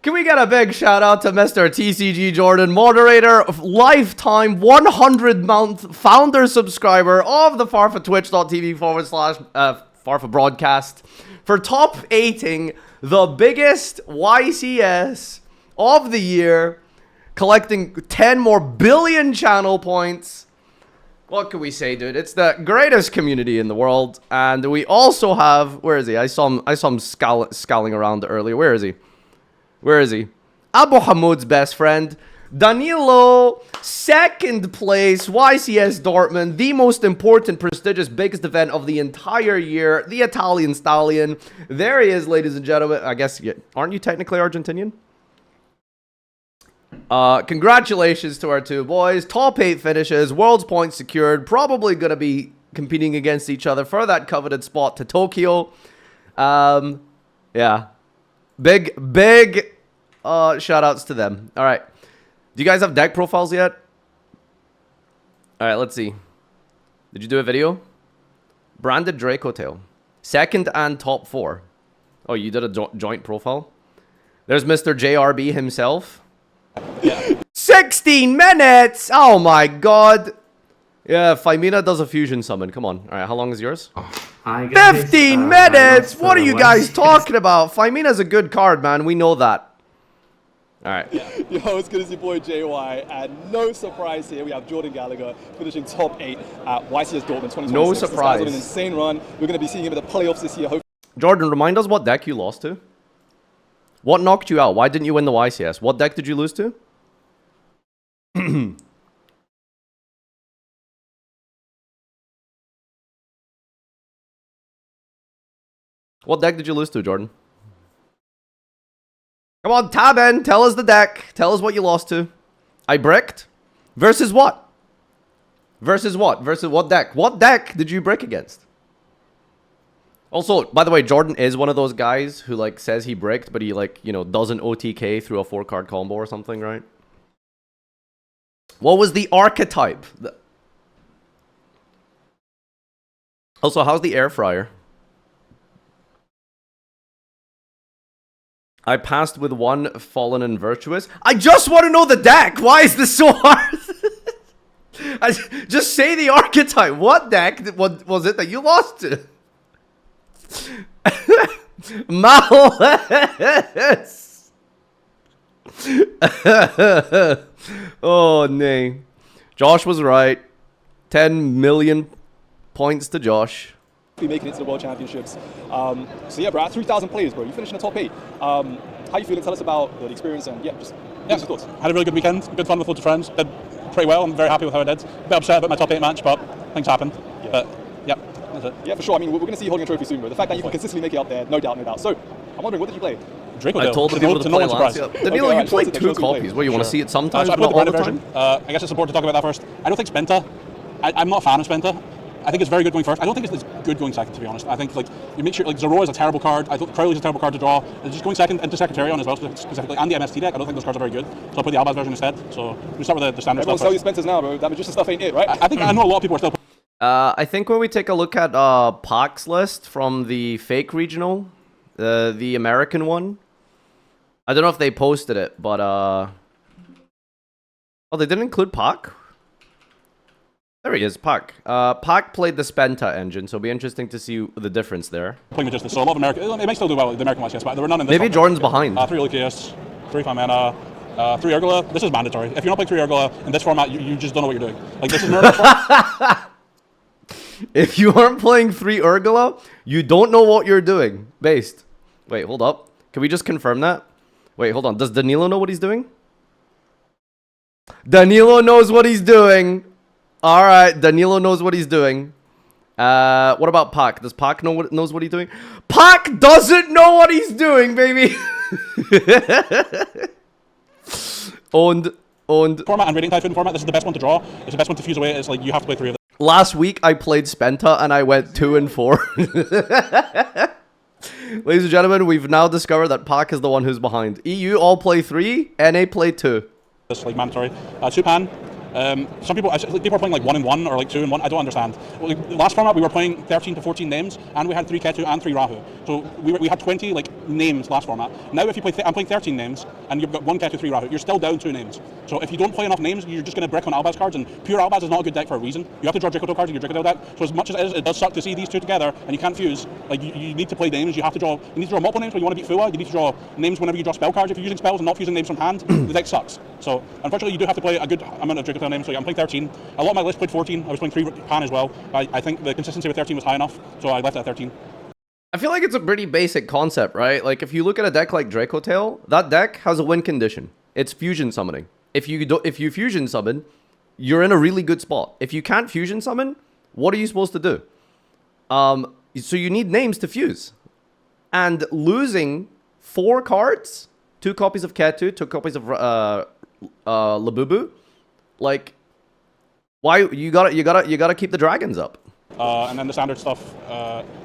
Can we get a big shout out to Mr. TCG Jordan, moderator, lifetime 100-month founder subscriber of the Farfa Twitch.tv/Farfa broadcast for top 8ing the biggest YCS of the year, collecting 10 more billion channel points. What can we say, dude? It's the greatest community in the world. And we also have, where is he? I saw him scowling around earlier. Where is he? Where is he? Abu Hamoud's best friend, Danilo, second place, YCS Dortmund, the most important, prestigious, biggest event of the entire year, the Italian stallion. There he is, ladies and gentlemen. I guess, aren't you technically Argentinian? Congratulations to our two boys. Top 8 finishes, world's points secured, probably going to be competing against each other for that coveted spot to Tokyo. Yeah. Big shout outs to them. All right. Do you guys have deck profiles yet? All right, let's see. Did you do a video? Branded Draco Tail. Second and top 4. Oh, you did a joint profile? There's Mr. JRB himself. Yeah. 16 minutes! Oh my god. Yeah, Faimina does a fusion summon. Come on. All right, how long is yours? Hi guys. 15 minutes! What are you guys talking about? Famina's a good card, man. We know that. All right. Yeah. Yo, it's good as your boy JY, and no surprise here. We have Jordan Gallagher finishing top 8 at YCS Dortmund 2026. No surprise. This guy's on an insane run. We're going to be seeing him in the playoffs this year. Jordan, remind us what deck you lost to. What knocked you out? Why didn't you win the YCS? What deck did you lose to? What deck did you lose to, Jordan? Come on, tab in. Tell us the deck. Tell us what you lost to. I bricked? Versus what? Versus what? Versus what deck? What deck did you brick against? Also, by the way, Jordan is one of those guys who, like, says he bricked, but he, like, you know, doesn't OTK through a 4-card combo or something, right? What was the archetype? Also, how's the air fryer? I passed with 1 Fallen and Virtuous. I just want to know the deck! Why is this so hard? Just say the archetype. What deck was it that you lost to? Malice! Oh, nay. Josh was right. 10 million points to Josh. Be making it to the World Championships. So yeah, bro, at 3,000 players, bro, you finished in the top 8. How you feeling? Tell us about the experience and yeah, just give us your thoughts. Had a really good weekend, good fun with loads of friends. Did pretty well. I'm very happy with how I did. A bit upset about my top 8 match, but things happen. Yeah. But yeah, that's it. Yeah, for sure. I mean, we're going to see you holding a trophy soon, bro. The fact that you can consistently make it up there, no doubt, no doubt. So I'm wondering, what did you play? Draco I told the people to play Lancia. Danilo, Okay, you played right, 2 copies. What, you want to see it sometimes, I but played all the the branded time? version. I guess it's important to talk about that first. I don't think Spenta. I'm not a fan of Spenta. I think it's very good going first. I don't think it's good going second, to be honest. I think, like, you make sure, like, Zoro is a terrible card. I think Crowley's a terrible card to draw. And just going second into Secretarion as well, specifically, and the MST deck, I don't think those cards are very good. So I'll play the Albaz version instead. So we start with the standard Everyone stuff sell your first. Spencers now, bro. That Magician stuff ain't it, right? I think I know a lot of people are still I think when we take a look at Pac's list from the fake regional, the American one, I don't know if they posted it, but oh, they didn't include Pac? There he is, Pac. Pac played the Spenta engine, so it'll be interesting to see the difference there. playing with just the so a lot of American. It may still do well the American YCS, but there were none in this. Maybe one. Jordan's behind. 3 Lucius, 3 Famana, 3 Urgula. This is mandatory. If you're not playing 3 Urgula in this format, you just don't know what you're doing. Like, this is If you aren't playing 3 Urgula, you don't know what you're doing. Based. Wait, hold up. Can we just confirm that? Wait, hold on. Does Danilo know what he's doing? Danilo knows what he's doing. Alright, Danilo knows what he's doing. What about Pac? Does Pac knows what he's doing? Pac doesn't know what he's doing, baby! Owned. format and Radiant Typhoon format. This is the best one to draw. It's the best one to fuse away. It's like you have to play 3 of them. Last week, I played Spenta, and I went 2 and 4. Ladies and gentlemen, we've now discovered that Pac is the one who's behind. EU all play 3, NA play 2. This like mandatory. Supan, Some people are playing like 1-1 or like 2-1. I don't understand. Well, last format we were playing 13 to 14 names, and we had 3 Ketu and 3 Rahu. So we had 20 like names last format. Now if you play, I'm playing 13 names, and you've got 1 Ketu, 3 Rahu. You're still down 2 names. So if you don't play enough names, you're just going to brick on Albaz cards, and pure Albaz is not a good deck for a reason. You have to draw Drikoto cards in your Drikoto deck. So as much as it does suck to see these two together, and you can't fuse, like you need to play names. You need to draw multiple names when you want to beat Fua. You need to draw names whenever you draw spell cards. If you're using spells and not fusing names from hand, the deck sucks. So unfortunately, you do have to play a good amount of Drikoto names. So I'm playing 13. A lot of my list played 14. I was playing 3 Pan as well. I think the consistency with 13 was high enough, so I left it at 13. I feel like it's a pretty basic concept, right? Like if you look at a deck like Dracotail, that deck has a win condition. It's fusion summoning. If you fusion summon, you're in a really good spot. If you can't fusion summon, what are you supposed to do? So you need names to fuse. And losing 4 cards, 2 copies of Ketu, 2 copies of Labubu, like why you gotta keep the dragons up. And then the standard stuff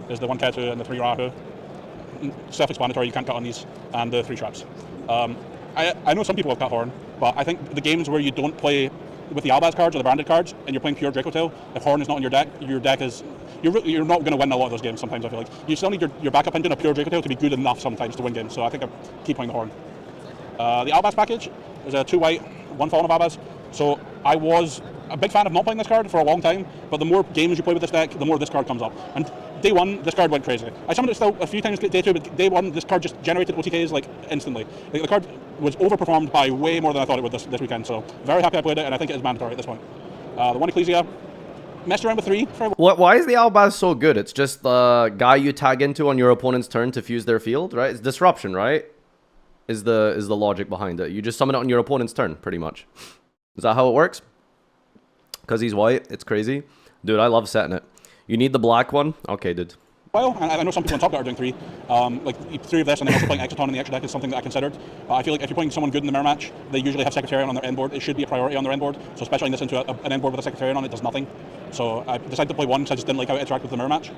is the 1 Ketu and the 3 Rahu. Self-explanatory, you can't cut on these, and the 3 traps. I know some people have cut Horn, but I think the games where you don't play with the Albaz cards or the branded cards, and you're playing pure Dracotail, if Horn is not in your deck is... You're not going to win a lot of those games sometimes, I feel like. You still need your backup engine of pure Dracotail to be good enough sometimes to win games, so I think I keep playing the Horn. The Albaz package is a 2 white, 1 Fallen of Albaz. So I was a big fan of not playing this card for a long time, but the more games you play with this deck, the more this card comes up. And day 1, this card went crazy. I summoned it still a few times day 2, but day 1, this card just generated OTKs like instantly. Like, the card was overperformed by way more than I thought it would this weekend, so very happy I played it, and I think it is mandatory at this point. The 1 Ecclesia, messed around with 3. Why is the Albaz so good? It's just the guy you tag into on your opponent's turn to fuse their field, right? It's disruption, right? Is the logic behind it. You just summon it on your opponent's turn, pretty much. Is that how it works? Because he's white, it's crazy. Dude, I love setting it. You need the black one? Okay, dude. Well, and I know some people on top that are doing 3. Like 3 of this, and then also playing Exoton in the extra deck is something that I considered. I feel like if you're playing someone good in the mirror match, they usually have Secretarian on their end board. It should be a priority on their end board. So specialing this into an end board with a Secretarian on it does nothing. So I decided to play 1 because I just didn't like how it interacted with the mirror match.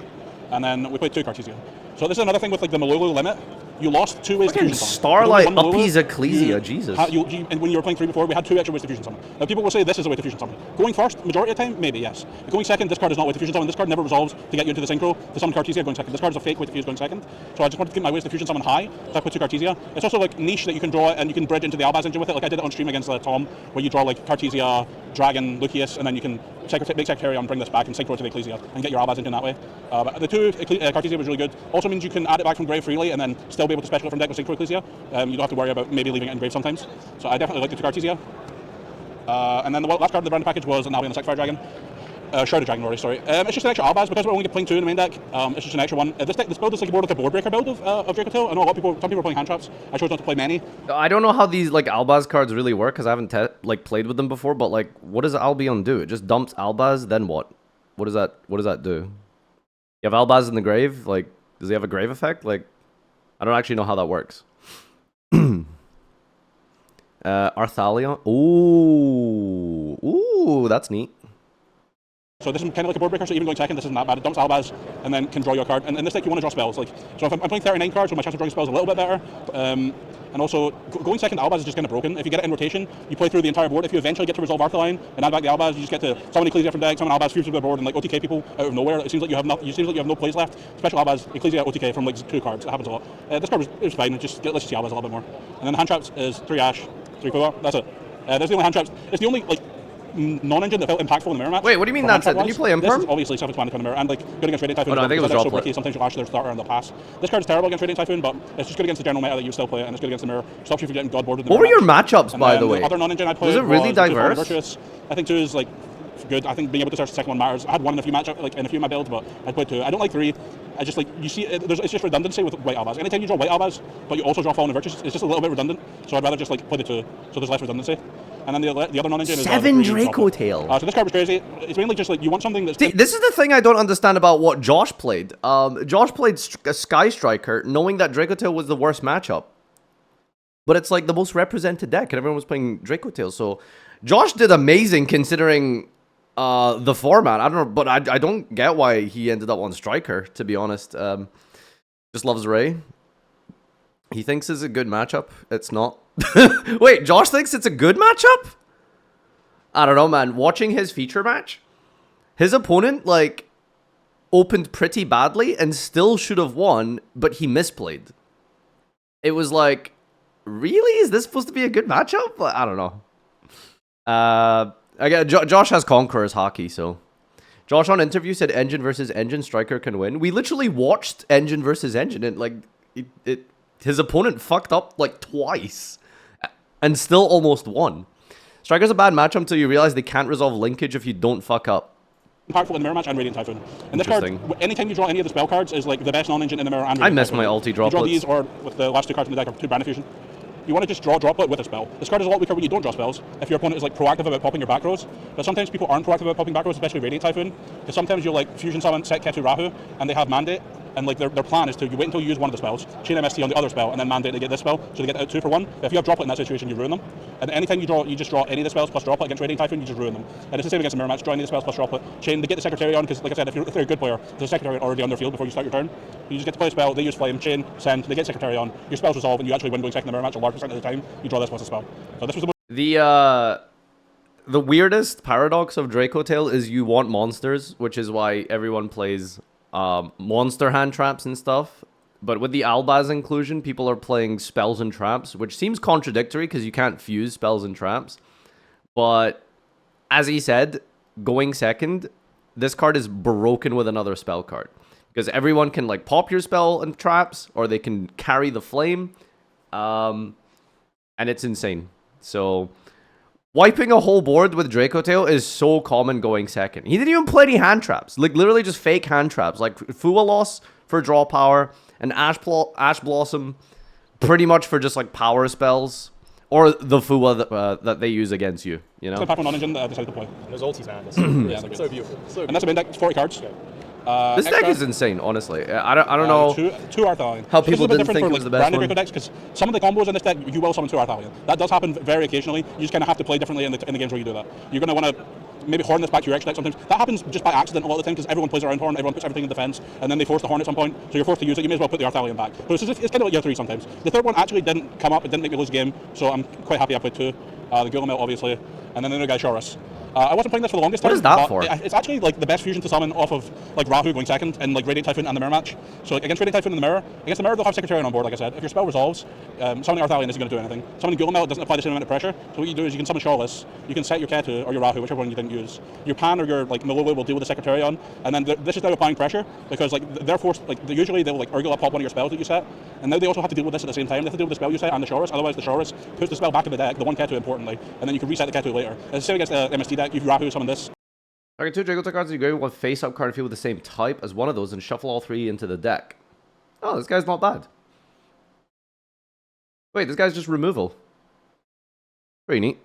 And then we played 2 Cartesia. So this is another thing with like the Malulu limit. You lost 2 ways to fusion summon. Starlight Uppies Ecclesia, Jesus. And when you were playing 3 before, we had 2 extra ways to fusion summon. Now people will say this is a way to fusion summon. Going first, majority of the time, maybe yes. But going second, this card is not a way to fusion summon. This card never resolves to get you into the synchro to summon Cartesia going second. This card is a fake way to fuse going second. So I just wanted to keep my ways to fusion summon high, so I put 2 Cartesia. It's also like niche that you can draw and you can bridge into the Albaz engine with it. Like I did it on stream against Tom, where you draw like Cartesia, Dragon, Lucius, and then you can make Secretarion, bring this back and synchro to the Ecclesia and get your Albaz engine that way. But the 2 Cartesia was really good. Also means you can add it back from grave freely and then still be able to special it from deck with synchro Ecclesia. You don't have to worry about maybe leaving it in grave sometimes. So I definitely like the 2 Cartesia. And then the last card of the brand package was an Albion the Sacrifice Dragon. Shrouded Dragon Rory, sorry. It's just an extra Albaz because we're only playing 2 in the main deck. It's just an extra one. This build is like more like a board breaker build of Dracotail. I know some people are playing hand traps. I chose not to play many. I don't know how these like Albaz cards really work because I haven't played with them before. But like, what does Albion do? It just dumps Albaz. Then what? What does that do? You have Albaz in the grave. Like, does he have a grave effect? Like, I don't actually know how that works. Arthalion. Ooh, that's neat. So this is kind of like a board breaker, so even going second, this isn't that bad. It dumps Albaz and then can draw your card. And in this deck, you want to draw spells. Like, so if I'm playing 39 cards, so my chance of drawing spells is a little bit better. And also, going second Albaz is just kind of broken. If you get it in rotation, you play through the entire board. If you eventually get to resolve Arthalion and add back the Albaz, you just get to summon Ecclesia from deck, summon Albaz, fuse to the board, and like OTK people out of nowhere. It seems like you have no plays left. Special Albaz, Ecclesia, OTK from like 2 cards. It happens a lot. This card was fine. Let's just see Albaz a little bit more. And then the hand traps is 3 Ash, 3 Pua. That's it. That's the only hand traps. It's the only like non-engine that felt impactful in the mirror match. Wait, what do you mean that's it? Did you play Imperm? This is obviously self-explanatory in the mirror, and like good against Radiant Typhoon. Oh, no, I think it was so Droplet. risky. Sometimes you'll ash their starter and they'll pass. This card is terrible against Radiant Typhoon, but it's just good against the general meta that you still play it, and it's good against the mirror. Stops you from getting god boarded. What were your matchups, by the way? Other non-engine I played was it really diverse? Virtuous. I think 2 is like good. I think being able to search the second one matters. I had 1 in a few matchups, like in a few of my builds, but I played 2. I don't like 3. I just like you see it's just redundancy with white Albaz. Anytime you draw white Albaz, but you also draw Fallen Virtuous, it's just a little bit redundant. So I'd rather just like play the 2, so there's less redundancy. And then the other non-engine is 7 Dracotail. So this card was crazy. It's mainly just like you want something that's. See, this is the thing I don't understand about what Josh played. Josh played Sky Striker, knowing that Dracotail was the worst matchup. But it's like the most represented deck, and everyone was playing Dracotail. So Josh did amazing considering the format. I don't know, but I don't get why he ended up on Striker, to be honest. Just loves Ray. He thinks it's a good matchup. It's not. Wait, Josh thinks it's a good matchup? I don't know, man. Watching his feature match, his opponent, like, opened pretty badly and still should have won, but he misplayed. It was like, really? Is this supposed to be a good matchup? Like, I don't know. Again, Josh has Conqueror's hockey, so... Josh on interview said Engine versus Engine, Striker can win. We literally watched Engine versus Engine, and, like, his opponent fucked up, like, twice, and still almost won. Striker's a bad matchup until you realize they can't resolve linkage if you don't fuck up. Impactful in the mirror match and Radiant Typhoon. And this card, anytime you draw any of the spell cards, is like the best non-engine in the mirror and Radiant I miss Typhoon. my ulti droplets. You draw these, or with the last two cards in the deck are two Brand Fusion. You want to just draw droplet with a spell. This card is a lot weaker when you don't draw spells, if your opponent is like proactive about popping your back rows. But sometimes people aren't proactive about popping back rows, especially Radiant Typhoon, because sometimes you'll like fusion summon, set Ketu Rahu, and they have mandate, and like their plan is to you wait until you use one of the spells, chain MST on the other spell, and then mandate to get this spell, so they get out 2 for 1. But if you have droplet in that situation, you ruin them. And anytime you draw, you just draw any of the spells plus droplet against Radiant Typhoon, you just ruin them. And it's the same against the mirror match. Draw any of the spells plus droplet, chain. They get the Secretary on, because like I said, if they're a good player, there's a Secretary already on their field before you start your turn. You just get to play a spell. They use flame, chain, send. They get Secretary on. Your spells resolve, and you actually win going second in the mirror match a large percent of the time. You draw this plus a spell. So this was the weirdest paradox of Draco Tail is you want monsters, which is why everyone plays monster hand traps and stuff. But with the Albaz inclusion, people are playing spells and traps, which seems contradictory because you can't fuse spells and traps. But as he said, going second, this card is broken with another spell card. Because everyone can like pop your spell and traps, or they can carry the flame. And it's insane. So wiping a whole board with Draco Tail is so common going second. He didn't even play any hand traps. Like literally just fake hand traps. Like Fua Loss for draw power, and Ash Blossom pretty much for just like power spells. Or the Fua that they use against you, you know? It's a pack on non-engine that I decided to play. And those ultis, man. It's so beautiful. So and that's a main deck, it's 40 cards. This deck is insane, honestly. I don't know two Arthalion. how people didn't think it was the best one. Decks, because some of the combos in this deck, you will summon 2 Arthalion. That does happen very occasionally. You just kind of have to play differently in the games where you do that. You're going to want to maybe horn this back to your X deck sometimes. That happens just by accident a lot of the time because everyone plays around horn, everyone puts everything in defense, and then they force the horn at some point, so you're forced to use it. You may as well put the Arthalion back. But it's kind of like year 3 sometimes. The third one actually didn't come up, it didn't make me lose a game, so I'm quite happy I played 2. The Gilgamel, obviously, and then the other guy, Shorus. I wasn't playing this for the longest time. What is that for? It's actually like the best fusion to summon off of like Rahu going second and like Radiant Typhoon and the mirror match. So like, against Radiant Typhoon in the mirror, they'll have Secretarian on board, like I said. If your spell resolves, summoning Arthalion isn't going to do anything. Summoning Gilgamel doesn't apply the same amount of pressure. So what you do is you can summon Shawless, you can set your Ketu or your Rahu, whichever one you didn't use. Your Pan or your like Malolo will deal with the Secretarion, and then this is now applying pressure because like they're forced, like usually they'll like Urgula pop one of your spells that you set, and now they also have to deal with this at the same time. They have to deal with the spell you set and the Shorus, otherwise the Shorus puts the spell back in the deck, the one Ketu importantly, and then you can reset the Ketu later. It's the same against the MST deck. You Rahu summon this. Target 2 Draco cards, you go with face-up card field with the same type as one of those and shuffle all 3 into the deck. Oh, this guy's not bad. Wait, this guy's just removal. Pretty neat.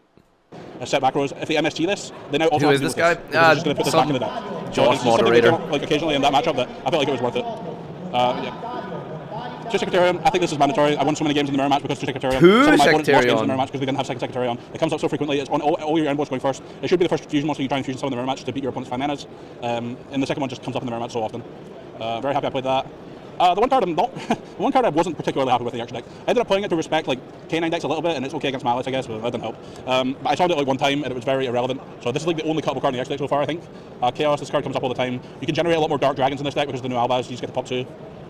Set back rows. If they MST this, they now also Who have is to this deal guy? with this. They're just going to put this back in the deck. Josh So moderator. Like occasionally in that matchup that I felt like it was worth it. Yeah. 2 Secretarion, I think this is mandatory. I won so many games in the mirror match because 2 Secretarion. Two Some of my opponents lost games in the Secretarion. mirror match because they didn't have second Secretarion. It comes up so frequently. It's on all your endboards going first. It should be the first fusion monster you try and fusion some in the mirror match to beat your opponent's 5 manas. And the second one just comes up in the mirror match so often. Very happy I played that. The one card I wasn't particularly happy with the Archer deck. I ended up playing it to respect like K9 decks a little bit, and it's okay against Malice, I guess, but that didn't help. But I tried it like one time, and it was very irrelevant. So this is like the only cuttable card in the Archer deck so far, I think. Chaos, this card comes up all the time. You can generate a lot more Dark Dragons in this deck because of the new Albaz. You just get to pop 2.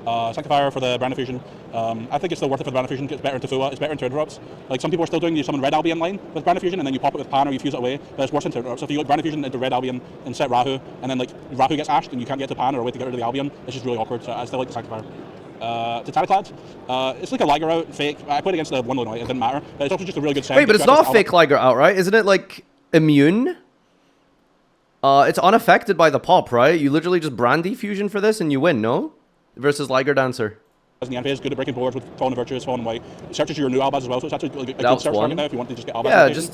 Sanctifier for the Brand Fusion. I think it's still worth it for the Brand Fusion. It's better into Fua. It's better into interrupts. Like some people are still doing, you summon Red Albion line with Brand Fusion, and then you pop it with Pan or you fuse it away. But it's worse into interrupts. So if you go Brand Fusion into Red Albion and set Rahu, and then like Rahu gets ashed and you can't get to Pan or a way to get rid of the Albion, it's just really awkward. So I still like the Sanctifier. Titaniclad. It's like a Liger out fake. I played against the one Illinois. It didn't matter. But it's also just a really good set. Wait, but it's not fake Liger out, right? Isn't it like immune? It's unaffected by the pop, right? You literally just Brandy fusion for this and you win, no? Versus Liger Dancer. In the end phase, good at breaking boards with Fallen Virtuous, Fallen White. It searches your new Albaz as well, so it's actually like a good search target now if you want to just get Albaz. Yeah, just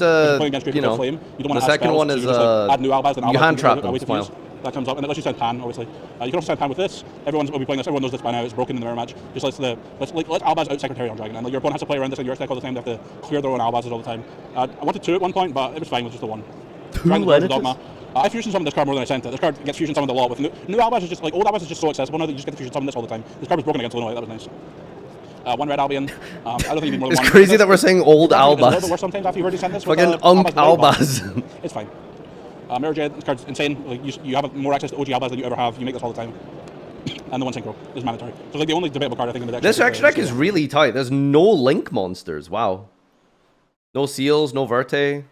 you know, Flame. You don't want the to second one is add new Albaz and Albaz. you hand trap them, smile. That comes up, and it lets you send Pan, obviously. You can also send Pan with this. Everyone will be playing this. Everyone knows this by now. It's broken in the mirror match. Just let's Albaz out Secretarion Dragon, and like, your opponent has to play around this in your deck all the time. They have to clear their own Albazes all the time. I wanted 2 at one point, but it was fine with just the 1. 2 Lenniges? I fusion summoned this card more than I sent it. This card gets fusion summoned a lot. With new Albaz is just like old Albaz is just so accessible now that you just get to fusion summon this all the time. This card was broken against Illinois. That was nice. one Red Albion. I don't think you need more than It's one. crazy that we're saying old It's a little bit Albas. worse sometimes after you've already sent this. Fucking Unk Albas. It's fine. Mirror Jet, this card's insane. Like you have more access to OG Albas than you ever have. You make this all the time. And the one synchro is mandatory. So like the only debatable card I think in the deck. This extra deck is really tight. There's no Link monsters. Wow. No Seals, no Verte.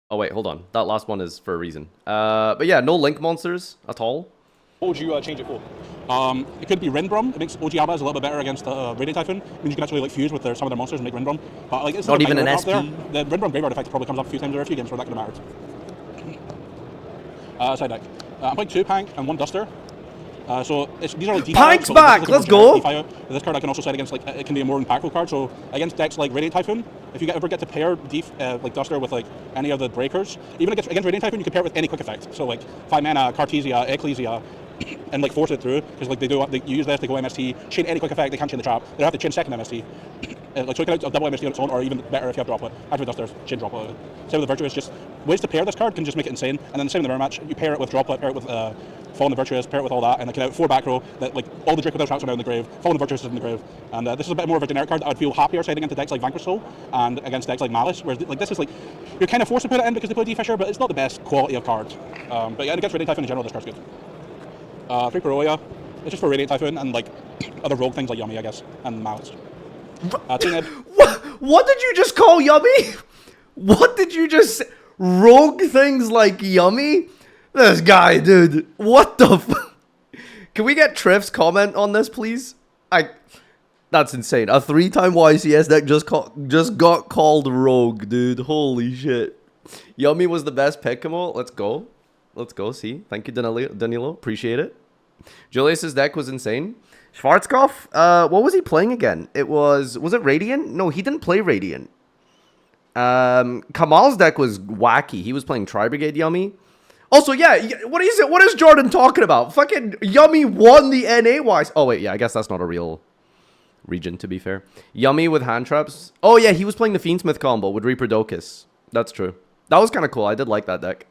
Oh wait, hold on. That last one is for a reason. But yeah, no Link monsters at all. What would you change it for? It could be Rinbrum. It makes OG Albas a little bit better against Radiant Typhoon. It means you can actually like fuse with some of their monsters and make Rinbrum. But like it's Not even an up SP. there. The Rinbrum graveyard effect probably comes up a few times or a few games where that could have mattered. Side deck. I'm playing 2 Pank and 1 Duster. So these are like Pank's so back! Like Let's go! This card I can also set against like it can be a more impactful card. So against decks like Radiant Typhoon, if you ever get to pair like Duster with like any of the breakers, even against Radiant Typhoon, you can pair it with any quick effect. So like 5 mana, Cartesia, Ecclesia, and like force it through because like they use this, they go MST, chain any quick effect, they can't chain the trap. They have to chain second MST. Like so you can out double MST on its own, or even better if you have droplet. After Duster, chain droplet. Same with the Virtuous, just ways to pair this card can just make it insane. And then the same in the mirror match, you pair it with droplet, pair it with Fall in the Virtuous, pair it with all that, and like out 4 back row that like all the Draco without traps are now in the grave, Fall in the Virtuous is in the grave. And this is a bit more of a generic card that I would feel happier setting into decks like Vanquish Soul and against decks like Malice, whereas like this is like you're kind of forced to put it in because they play D-Fisher, but it's not the best quality of card. But yeah, and against Radiant Typhoon in general, this card's good. 3 Paroya, it's just for Radiant Typhoon and like other rogue things like Yummy, I guess, and Malice. What did you just call Yummy? What did you just say? Rogue things like Yummy? This guy, dude. What the f... Can we get Triff's comment on this, please? That's insane. A 3-time YCS deck just got called Rogue, dude. Holy shit. Yummy was the best pick, Kamal. Let's go. Let's go, see. Thank you, Danilo. Appreciate it. Julius's deck was insane. Schwarzkopf, what was he playing again? Was it Radiant? No, he didn't play Radiant. Kamal's deck was wacky. He was playing Tri-Brigade Yummy. Also, yeah, what is Jordan talking about? Fucking Yummy won the NA-wise. Oh, wait, yeah, I guess that's not a real region, to be fair. Yummy with hand traps. Oh, yeah, he was playing the Fiendsmith combo with Reaper Docus. That's true. That was kind of cool. I did like that deck.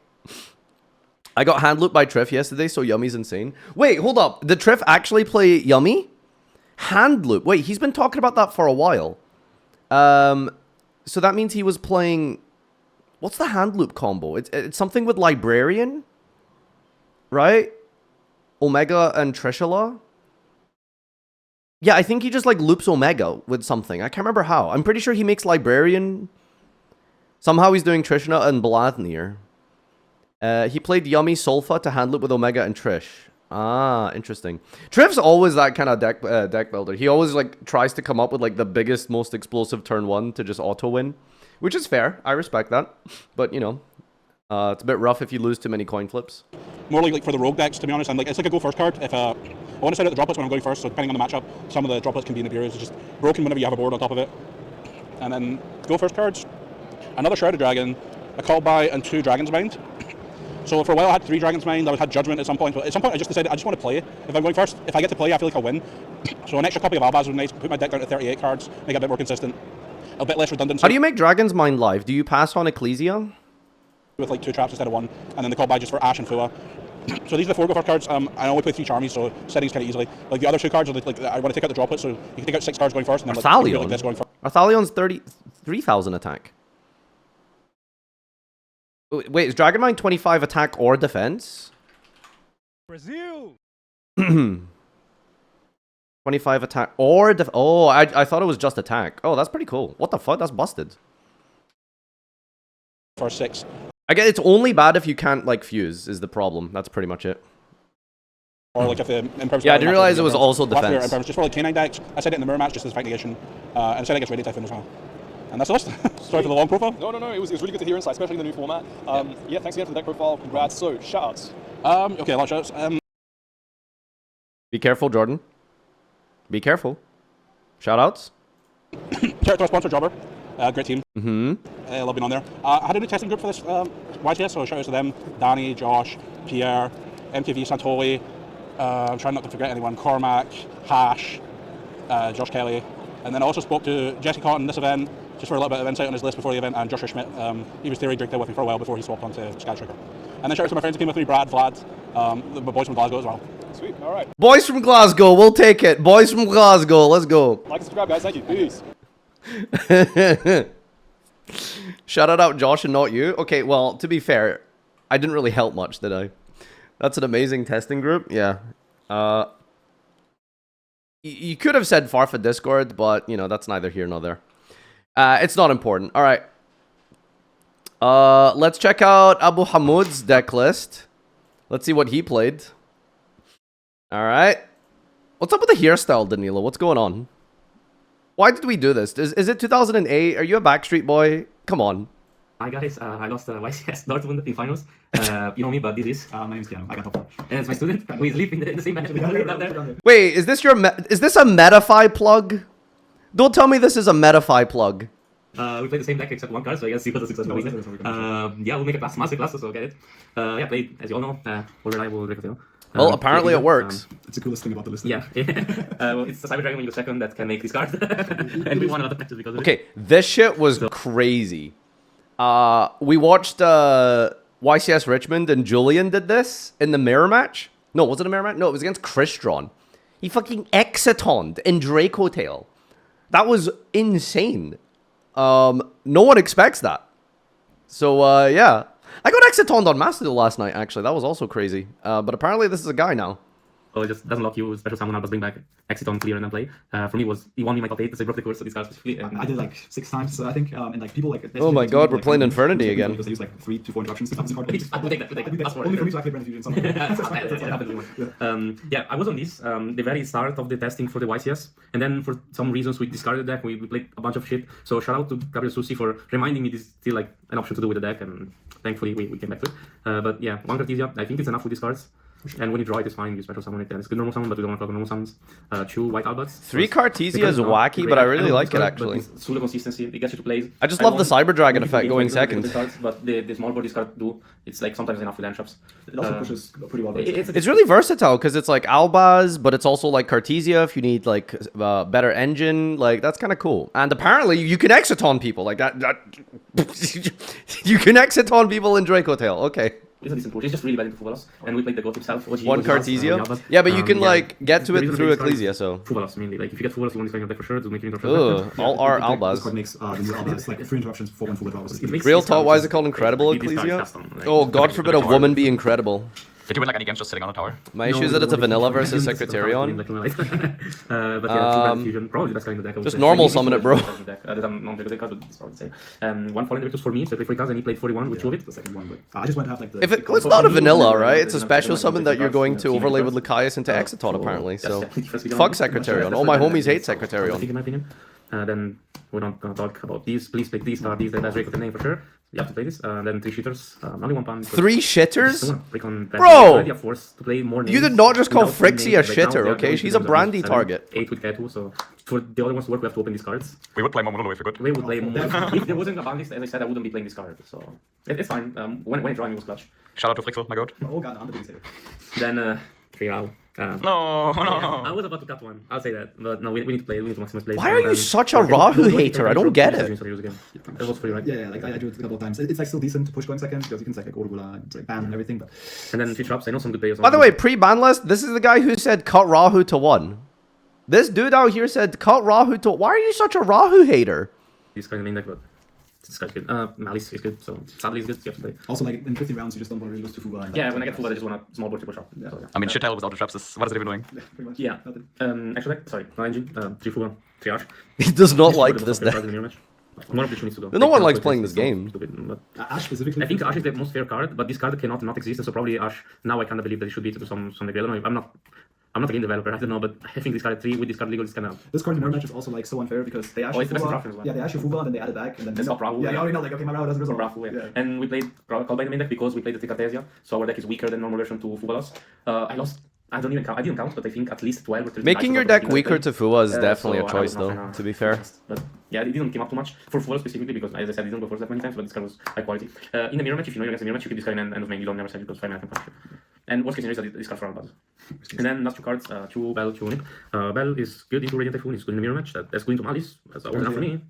I got hand looped by Triff yesterday, so Yummy's insane. Wait, hold up. Did Triff actually play Yummy? Hand loop. Wait, he's been talking about that for a while. So that means he was playing... What's the hand loop combo? It's something with Librarian? Right? Omega and Trishula? Yeah, I think he just like loops Omega with something. I can't remember how. I'm pretty sure he makes Librarian. Somehow he's doing Trishna and Blathnir. He played Yummy Solfa to hand loop with Omega and Trish. Ah, interesting. Triff's always that kind of deck builder. He always like tries to come up with like the biggest, most explosive turn 1 to just auto win, which is fair. I respect that. But you know, it's a bit rough if you lose too many coin flips. More like for the rogue decks, to be honest, and like it's like a go first card. If I want to set out the droplets when I'm going first, so depending on the matchup, some of the droplets can be in the bureaus. It's just broken whenever you have a board on top of it. And then go first cards, another Shrouded Dragon, a Call By, and 2 Dragon's Mind. So for a while I had 3 Dragon's Mind, I had Judgment at some point, but at some point I just decided I just want to play. If I'm going first, if I get to play, I feel like I'll win. So an extra copy of Albaz would be nice, put my deck down to 38 cards, make it a bit more consistent, a bit less redundant. How do you make Dragon's Mind live? Do you pass on Ecclesia? With like 2 traps instead of 1, and then the Call By just for Ash and Fua. So these are the 4 go first cards. I only play 3 Charmies, so settings kind of easily. Like the other 2 cards are like I want to take out the droplets, so you can take out 6 cards going first, and then Arthalion. like this going first. Arthalion's 33,000 attack. Wait, is Dragon Mind 25 attack or defense? Brazil. 25 attack or oh, I thought it was just attack. Oh, that's pretty cool. What the fuck? That's busted. For 6. I guess it's only bad if you can't like fuse is the problem. That's pretty much it. Or like if the Imperms... Yeah, I didn't realize it was also defense. Just for like K9 decks, I said it in the mirror match just as fight negation, and I said I guess Radiant Typhoon as well. And that's the list. Sorry for the long profile. No. It was really good to hear insight, especially in the new format. Yeah, thanks again for the deck profile. Congrats. So, shoutouts. Okay, a lot of shoutouts. Be careful, Jordan. Be careful. Shoutouts. Shout out to our sponsor, Jobber. Great team. Love being on there. I had a new testing group for this YCS, so shout out to them. Danny, Josh, Pierre, MKV Santoli. I'm trying not to forget anyone. Cormac, Hash, Josh Kelly. And then I also spoke to Jesse Cotton this event, just for a little bit of insight on his list before the event, and Joshua Schmidt. He was theory drinking with me for a while before he swapped onto Sky Trigger. And then shout out to my friends who came with me, Brad, Vlad, the boys from Glasgow as well. Sweet. All right. Boys from Glasgow, we'll take it. Boys from Glasgow, let's go. Like and subscribe, guys. Thank you. Peace. Shout out Josh and not you. Okay, well, to be fair, I didn't really help much, did I? That's an amazing testing group. Yeah. You could have said Farfa Discord, but, you know, that's neither here nor there. It's not important. All right. Let's check out Abu Hamoud's deck list. Let's see what he played. All right. What's up with the hairstyle, Danilo? What's going on? Why did we do this? Is it 2008? Are you a Backstreet Boy? Come on. Hi guys, I lost YCS Dortmund in finals. You know me, but this is my name's Piano. I got top 4. And it's my student. We live in the same match. Wait, is this is this a Metafy plug? Don't tell me this is a Metafy plug. We played the same deck except one card, so I guess he was a successful weekend. Yeah, we'll make a master class, so get it. Yeah, played, as you all know, more reliable Recap. Well, apparently it works. It's the coolest thing about the list. Yeah. Well, it's the Cyber Dragon when you go second that can make this card. And we won a lot of matches because of it. Okay, this shit was crazy. We watched YCS Richmond and Julian did this in the mirror match. No, was it a mirror match? No, it was against Christron. He fucking Exitoned in Draco Tail. That was insane. No one expects that. So, yeah. I got Exitoned on Mastodon last night, actually. That was also crazy. But apparently this is a guy now. So it just doesn't lock you. Special summon, I'll just bring back Exit on clear and then play. For me, he won me my top 8 as I broke the course of these cards specifically. I did like 6 times, I think, and like people like. Oh my god, we're playing Infernity again. Because they use like 3 to 4 interruptions to top this card. We'll take that. Ask for it. Only for me to activate Brand Fusion. Yeah, I was on this the very start of the testing for the YCS, and then for some reasons we discarded the deck. We played a bunch of shit. So shout out to Gabriel Susi for reminding me this is still like an option to do with the deck, and thankfully we came back to it. But yeah, one Cartesia, I think it's enough with these cards. And when you draw it, it's fine. You special summon it. And it's good normal summon, but we don't want to talk normal summons. 2 white Albats. 3 Cartesia is wacky, but I really like it actually. Pseudo consistency, it gets you to play. I just love the Cyber Dragon effect going second. But the small board this card do, it's like sometimes enough with land traps. It also pushes pretty well. It's really versatile because it's like Albaz, but it's also like Cartesia if you need like better engine. Like that's kind of cool. And apparently you can exit on people like that. You can exit on people in Draco Tail. Okay. It's a decent push. It's just really bad into Fuvalos. And we played the goat himself. One Cartesia? Yeah, but you can like get to it through Ecclesia, so. Fuvalos mainly. Like if you get Fuvalos, you want to your deck for sure. To make it all our Albaz. This card makes the new Albaz like 3 interruptions for 1 full Albaz. Real talk, why is it called Incredible Ecclesia? Oh, God forbid a woman be incredible. Did you win like any games just sitting on a tower? My issue is that it's a vanilla versus Secretarion. But yeah, Fusion, probably the best guy in the deck. Just normal summon it, bro. I'm not very good card, but it's hard to say. 1 Fallen Invictus for me, so I played 3 cards and he played 41, which drove it. The second one, but I just went to have like the. If it's not a vanilla, right? It's a special summon that you're going to overlay with Lycaeus into Exiton, apparently. So, fuck Secretarion. All my homies hate Secretarion. In my opinion. Then we're not gonna talk about these. Please pick these cards. These that's Draco name for sure. You have to play this. Then 3 shitters. Only 1 pound. 3 shitters? Bro! You did not just call Frixie a shitter, okay? She's a brandy target. 8 with K2, so for the other ones to work, we have to open these cards. We would play Momolo if we could. We would play more. If there wasn't a ban list, as I said, I wouldn't be playing this card. So it's fine. When it drawing, it was clutch. Shout out to Flixel, my god. Oh god, I'm the biggest hater. Then 3 out. No. I was about to cut one. I'll say that, but no, we need to play. We need to maximize play. Why are you such a Rahu hater? I don't get it. It was free, right? Yeah, like I drew it a couple of times. It's like still decent to push going second because you can like Orgula and like ban and everything. But and then 3 traps. I know some good players. By the way, pre-ban list, this is the guy who said cut Rahu to 1. This dude out here said cut Rahu to. Why are you such a Rahu hater? He's kind of main deck, but this guy's good. Malice is good, so sadly is good. You have to play. Also, like in 15 rounds, you just don't want to really lose to Fuga. And, Yeah, when I get Fuga, I just want a small board to push up. Yeah. So, yeah. I mean, Shithell without the traps is. What is it even doing? Yeah, pretty much. Yeah. Extra deck. Sorry, 9 engine. 3 Fuga, 3 Arch. He does not like this deck. One of which needs to go. No one likes playing this game. Ash specifically. I think Ash is the most fair card, but this card cannot not exist, so probably Ash. Now I kind of believe that it should be to some degree. I don't know. I'm not a game developer. I don't know, but I think this card 3 with this card legal is kind of. This card in mirror match is also like so unfair because they actually. It's the best interruption as well. Yeah, they actually Fuga and then they add it back and then. That's not Rahu. Yeah, you already know like okay, my Rahu doesn't resolve. Rahu, yeah. And we played called by the main deck because we played the Tricartesia, so our deck is weaker than normal version to Fuvalos. I lost. I don't even count. I didn't count, but I think at least 12 or 13. Making your deck weaker to Fua is definitely a choice, though, to be fair. But yeah, it didn't come up too much for Fuva specifically because, as I said, it didn't go first that many times, but this card was high quality. In the mirror match, if you know you're against the mirror match, you can discard an end of main. You don't never set it because 5 mana can punish you. And worst case scenario is that this card for our buzz. And then last 2 cards, 2 Bell, 2 Unip. Bell is good into Radiant Typhoon, it's good in the mirror match. That's good into Malice. That's all enough for me.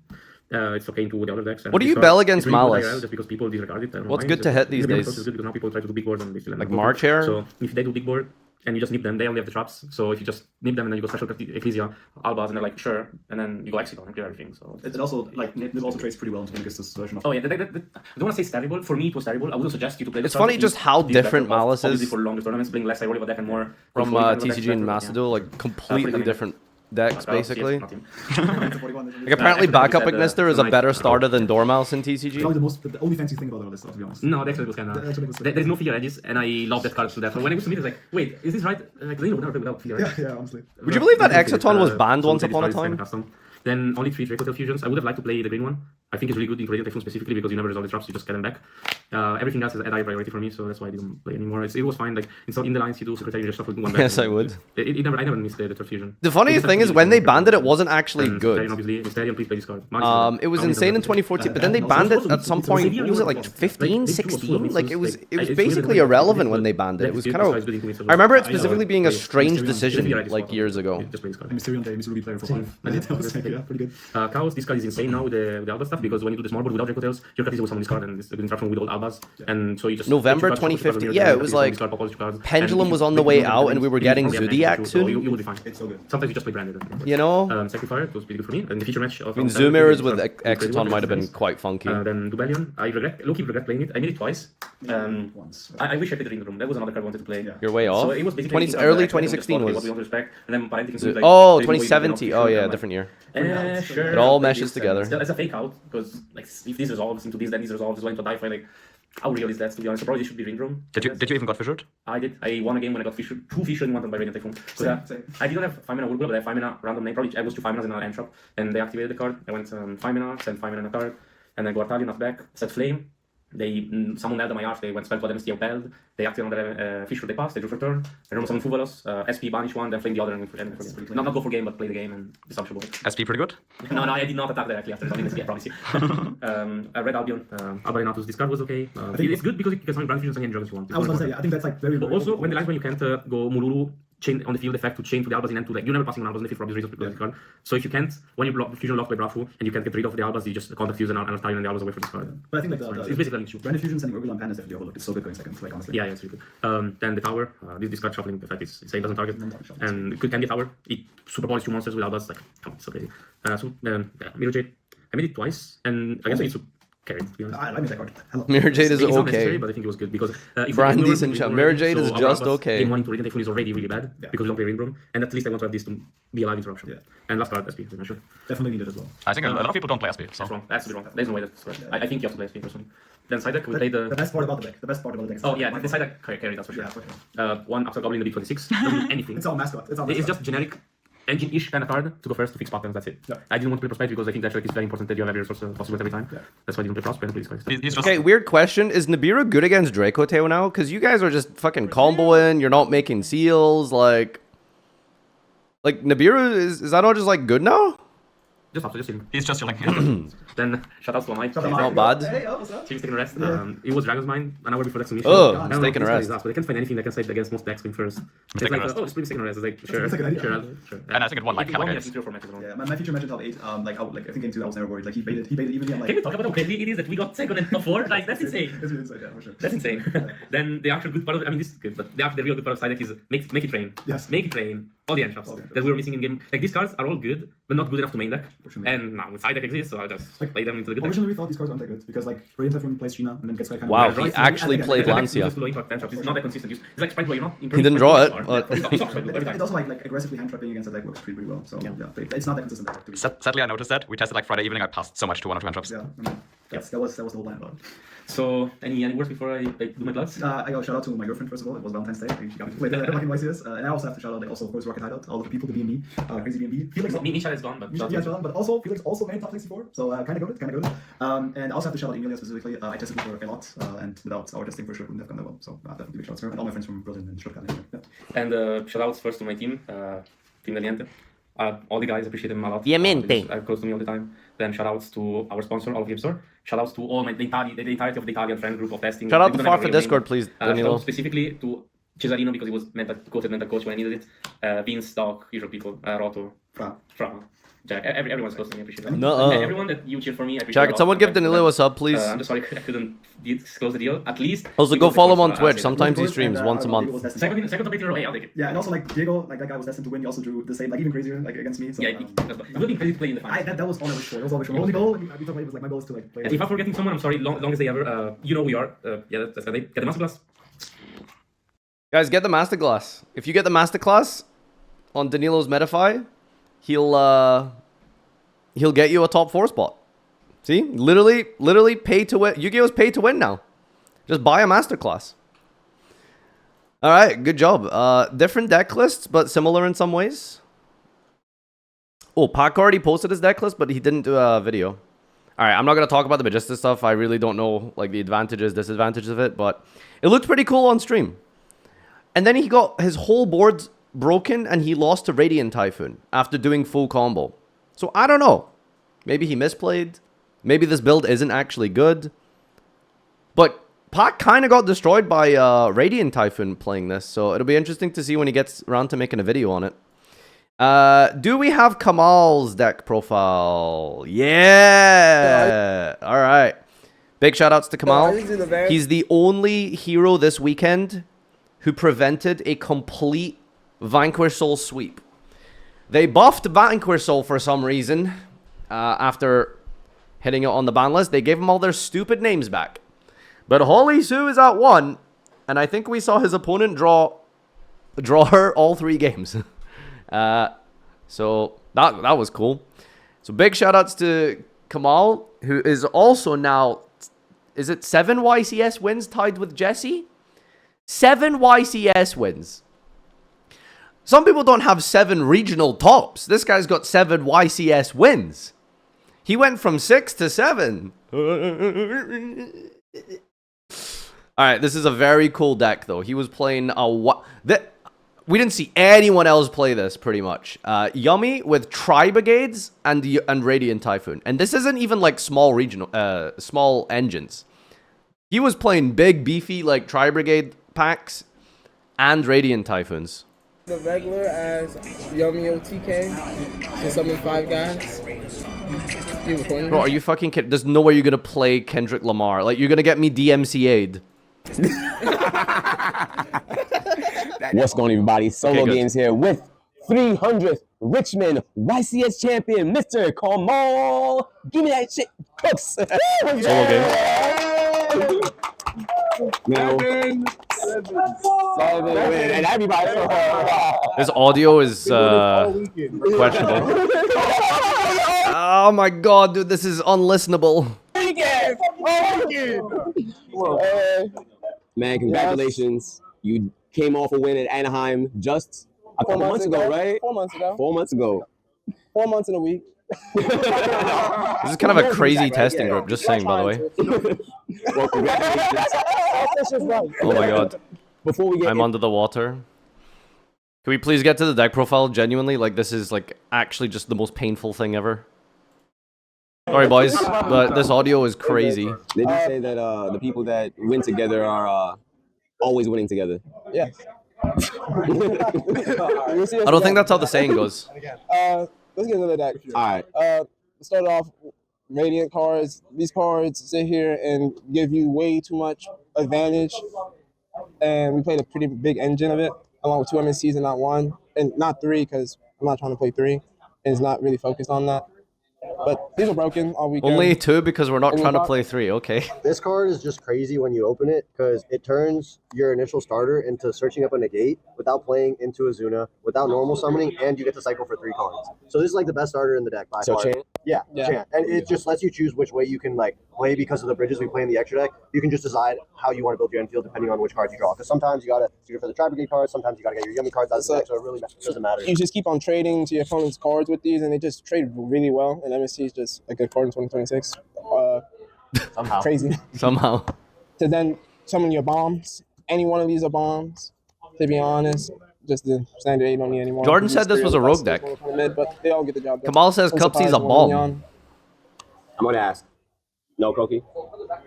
It's okay into the other decks. What do you bell against Malice? Just because people disregard it. What's good to hit these days? It's good because now people try to do big board and they still like March here? So if they do big board, and you just nip them. They only have the traps, so if you just nip them and then you go special Ecclesia, Albas, and they're like sure, and then you go Execon and clear everything. So It also like it also trades pretty well into Mingus' version of. oh yeah, I don't want to say it's terrible. For me, it was terrible. I wouldn't suggest you to play. It's funny just how different Malice Obviously, is for longer tournaments, playing less Iroliva deck and more from TCG and Macedon, like completely funny. different decks basically. Not him. Like apparently Actually, backup said, Ignister is a nice better control. starter than Dormouse in Probably TCG. the only fancy thing about all this stuff, to be honest. No, the actually was kind of. There's no filler edges, and I love that card to death. When it was to me, it's like, wait, is this right? Like, they would never play without filler edges. Yeah, honestly. Would you believe that Exaton was banned once upon a time? Then only 3 Draco Tail fusions. I would have liked to play the green one. I think it's really good in Gradient Typhoon specifically because you never resolve the traps, you just get them back. Everything else is at high priority for me, so that's why I didn't play anymore. It was fine. Like in the lines you do Secretary, you just shuffle one back. Yes, I would. I never missed the third fusion. The funniest thing is when they banned it, it wasn't actually And good. obviously, Mysterion, please play this card. It was insane in 2014, but then they banned it at some point. What was it, like 15, 16? Like it was basically irrelevant when they banned it. It was kind of. I remember it specifically being a strange decision like years ago. Just play this card. Mysterion Day, Ruby player for 5. That was yeah, pretty good. Chaos, this card is insane now with the Alba stuff because when you do the small board without Draco Tails, your card is always on this card and it's a good interaction with all Albas. And so you just. November 2015. Yeah, it was like Pendulum was on the way out and we were getting Zodiac So soon. you will be fine. It's so good. Sometimes you just play branded. You know? Sacrifier, it was pretty good for me. And the feature match of. I mean, Zoom Mirrors with Exaton might have been quite funky. Then Dubellion, I low-key regret playing it. I made it twice. Once. I wish I played it in the room. That was another card I wanted to play. Yeah. You're way off. So it was basically Early 2016 what was. we want to respect. And then Parenti can do like, Oh, there is no way we can 2017. officially Oh yeah, like, different year. Sure. It all meshes together. Still, as a fake out, because like if this resolves into this, then this resolves, it's going to die for like. How real is that, to be honest? So probably it should be ring room. Did you even got fissured? I did. I won a game when I got fissured. 2 fissured in one by Radiant Typhoon. So Same. I didn't have 5 mana Urgula, but I have 5 mana random name. Probably I was 2 5 manas in an end trap, and they activated the card. I went 5 mana, sent 5 mana in a card, and then go Artalion not back, set Flame. They summoned Elder my arch, they went spell for MST Peld, they activated another fissure, they passed, they drew for turn, and then summon Fuvalos, SP banish one, then flame the other, and not go for game, but play the game and be substitutable. SP pretty good? No, I did not attack directly after the SP, I promise you. Red Albion, Albarinatus, this card was okay. It's good because you can summon Brand Fusions and any dragons you want. I was going to say, I think that's like very. But also, when the lines when you can't go Mululu, chain on the field effect to chain to the Albas in end to like you're never passing on Albas in the field for obvious reasons because of the card. So if you can't, when you block fusion locked by Brafu and you can't get rid of the Albas, you just contact fuse and Artalion and the Albas away from this card. But I think like It's basically an issue. Brand Fusions and Urgula and Pan is definitely overlooked. It's so good going second, like honestly. Yeah, it's really good. Then the tower, this card shuffling effect is insane, doesn't target. And it could can be tower. It super polished 2 monsters with Albas, like come on, it's so crazy. Mirror Jade. I made it twice, and I guess it's carried, to be honest. I made that card. Hello. Mirror Jade is It's not necessary, okay. but I think it was good because if Brand we decent shot. Mirror Jade is our just Albas okay. Game 1 into Radiant Typhoon is already really bad because we don't play Ringbrom, and at least I want to have this to be a live interruption. Yeah. And last card, SP, I'm not sure. Definitely needed as well. I think a lot of people don't play SP. So. That's wrong. That's wrong. There's no way that's correct. I think you have to play SP personally. Then side deck, we play The the. best part about the deck. The best part about the deck. Is Oh yeah, the side deck carry, that's for sure. Yeah, for sure. One after Goblin in the B26. Doesn't do anything. It's all mascot. It's It's just generic engine-ish kind of card to go first to fix patterns, that's it. Yeah. I didn't want to play Prospect because I think that trick is very important that you have every resource possible every time. Yeah. That's why I didn't play Prospect and play this card. He's just Okay, weird question. Is Nibiru good against Draco Tail now? Because you guys are just fucking comboing. You're not making seals. Like Nibiru, is that all just like good now? Just after, just him. he's just chilling. Then shout out to Mike. Shut up, Not Mike. bad. Hey, oh, what's up? He's taking a rest. It was Dragon's Mind an hour before the submission. Oh, I don't he's know, taking a this guy rest. is ass, but they can't find anything that can side against most decks going first. It's taking like, a rest. oh, Spring taking a rest. It's like, sure, That's a good idea. sure. And I think it won like He hella won, I games. think 3 or 4 matches in a row. Yeah, my feature mentioned top 8. I think game 2 I was never worried. Like he baited evenly. I'm like. Can we talk about how crazy it is that we got second and top 4? Like, that's insane. It's really insane, yeah, for sure. That's insane. Then the actual good part of I mean, this is good, but the real good part of side deck is make it rain. Yes. Make it rain. All the end shops All the end that we were missing in game. Like, these cards are all good, but not good enough to main deck. For sure. And now, with side deck exists, so I'll just play them into the good deck. Originally we thought these cards weren't that good because like Radiant Typhoon plays Sheena and then gets like kind Wow, of. he actually played Lancia. It's not that consistent use. It's like Sprite Blue, you're not He didn't draw it, but- It's not Sprite Blue every time. It's also like aggressively hand trapping against that deck works pretty well. So yeah, it's not that consistent deck. To be Sadly, I noticed that. We tested like Friday evening. I passed so much to 1 or 2 hand traps. yeah, I mean, that was the whole plan about it. So, any words before I do my plugs? I got shout out to my girlfriend first of all. It was Valentine's Day. She got me to play the fucking YCS. And I also have to shout out also of course Rocket Hideout, all of the people, the BNB, crazy BNB. Felix, Misha is gone, but yeah, but also Felix also made top 64. So kind of good. And I also have to shout out Emilia specifically. I tested with her a lot, and without our testing for sure wouldn't have gone that well. So definitely big shout out to her and all my friends from Berlin and Stuttgart. Yeah. And shout outs first to my team, Team Deliente. All the guys appreciate them a lot. Diamante. They're close to me all the time. Then shout outs to our sponsor, All of Game Store. Shout outs to all the entirety of the Italian friend group of testing. Shout out They to don't have a Farfa real Discord, name. please, Shout Danilo. out specifically to Cesarino because he was quoted mental coach when I needed it. Vince, Doc, usual people, Roto, Fra. Fra. Jack, everyone's close to me. I appreciate that. No. Everyone that you cheer for me, I appreciate. Jack, someone give Danilo a sub, please. I'm just sorry I couldn't disclose the deal. At least. Also, go because follow him on I'll Twitch. say that. Sometimes he Of course, streams and, once a Diego was month. destined to Second top 8 in a row. Hey, I'll take it. Yeah, and also like Diego, like that guy was destined to win. He also drew the same, like even crazier, like against me. So, Yeah, it would be crazy to play in the finals. that was all I wished for. It was all I wished for. My only goal, we talked about it, was like my goal is to like play. And if I'm forgetting someone, I'm sorry. Long as they ever, you know who we are. Yeah, that's the get the masterclass. Guys, get the masterclass. If you get the masterclass on Danilo's Metafy, he'll get you a top 4 spot. See? Literally pay to win. Yu-Gi-Oh's pay to win now. Just buy a masterclass. All right, good job. Different deck lists, but similar in some ways. Oh, Pac already posted his deck list, but he didn't do a video. All right, I'm not going to talk about the Magista stuff. I really don't know like the advantages, disadvantages of it, but it looked pretty cool on stream. And then he got his whole board broken and he lost to Radiant Typhoon after doing full combo. So I don't know. Maybe he misplayed. Maybe this build isn't actually good. But Pac kind of got destroyed by Radiant Typhoon playing this. So it'll be interesting to see when he gets around to making a video on it. Do we have Kamal's deck profile? Yeah. All right. Big shout outs to Kamal. He's the only hero this weekend who prevented a complete Vanquish Soul sweep. They buffed Vanquish Soul for some reason after hitting it on the ban list. They gave them all their stupid names back. But Holy Sue is at 1, and I think we saw his opponent draw her all 3 games. So that was cool. So big shout outs to Kamal, who is also now, is it 7 YCS wins tied with Jesse? 7 YCS wins. Some people don't have 7 regional tops. This guy's got 7 YCS wins. He went from 6 to 7. Alright, this is a very cool deck, though. He was playing a... we didn't see anyone else play this, pretty much. Yummy with Tri-Brigades and Radiant Typhoon. And this isn't even, like, small regional... small engines. He was playing big, beefy, like, Tri-Brigade packs and Radiant Typhoons. The regular as yugioh TK to summon 5 guys. You recording? Bro, are you fucking kidding? There's no way you're gonna play Kendrick Lamar. Like, you're gonna get me DMCA'd. What's going on, everybody? Solo Okay, Games here with 300th Richmond YCS champion, Mr. Kamal. Give me that shit, cooks. Solo game. Now, 7 win, and everybody. This audio is questionable. Oh my god, dude, this is unlistenable. Man, congratulations. You came off a win at Anaheim just a couple months ago, right? 4 months ago. 4 months ago. 4 months in a week. This is kind of a crazy testing group, just saying, by the way. Well, congratulations. Oh my god. Before we get I'm under the water. Can we please get to the deck profile genuinely? Like, this is, like, actually just the most painful thing ever. Sorry, boys, but this audio is crazy. They do say that the people that win together are always winning together. Yes. I don't think that's how the saying goes. Let's get another deck. All right. Start off Radiant cards. These cards sit here and give you way too much advantage. And we played a pretty big engine of it, along with 2 MSCs and not 1. And not 3, because I'm not trying to play 3. And it's not really focused on that. But these are broken all weekend. Only 2 because we're not trying to play 3, okay. This card is just crazy when you open it because it turns your initial starter into searching up a negate without playing into a Zuna, without normal summoning, and you get to cycle for 3 cards. So this is like the best starter in the deck by So far. Chant? Yeah, Yeah. Chant. And it just lets you choose which way you can like play because of the bridges we play in the extra deck. You can just decide how you want to build your infield depending on which cards you draw. Because sometimes you got to do it for the Tri-Brigade cards, sometimes you got to get your Yummy cards out of the deck, so it really doesn't matter. You just keep on trading to your opponent's cards with these, and they just trade really well. And MSC is just a good card in 2026. Somehow. Crazy. Somehow. To then summon your bombs. Any one of these are bombs, to be honest. Just the standard 8 don't need anymore. Jordan said this was a rogue deck. But they all get the job done. Kamal says Cupsy's a bomb. I'm going to ask. No, Koki?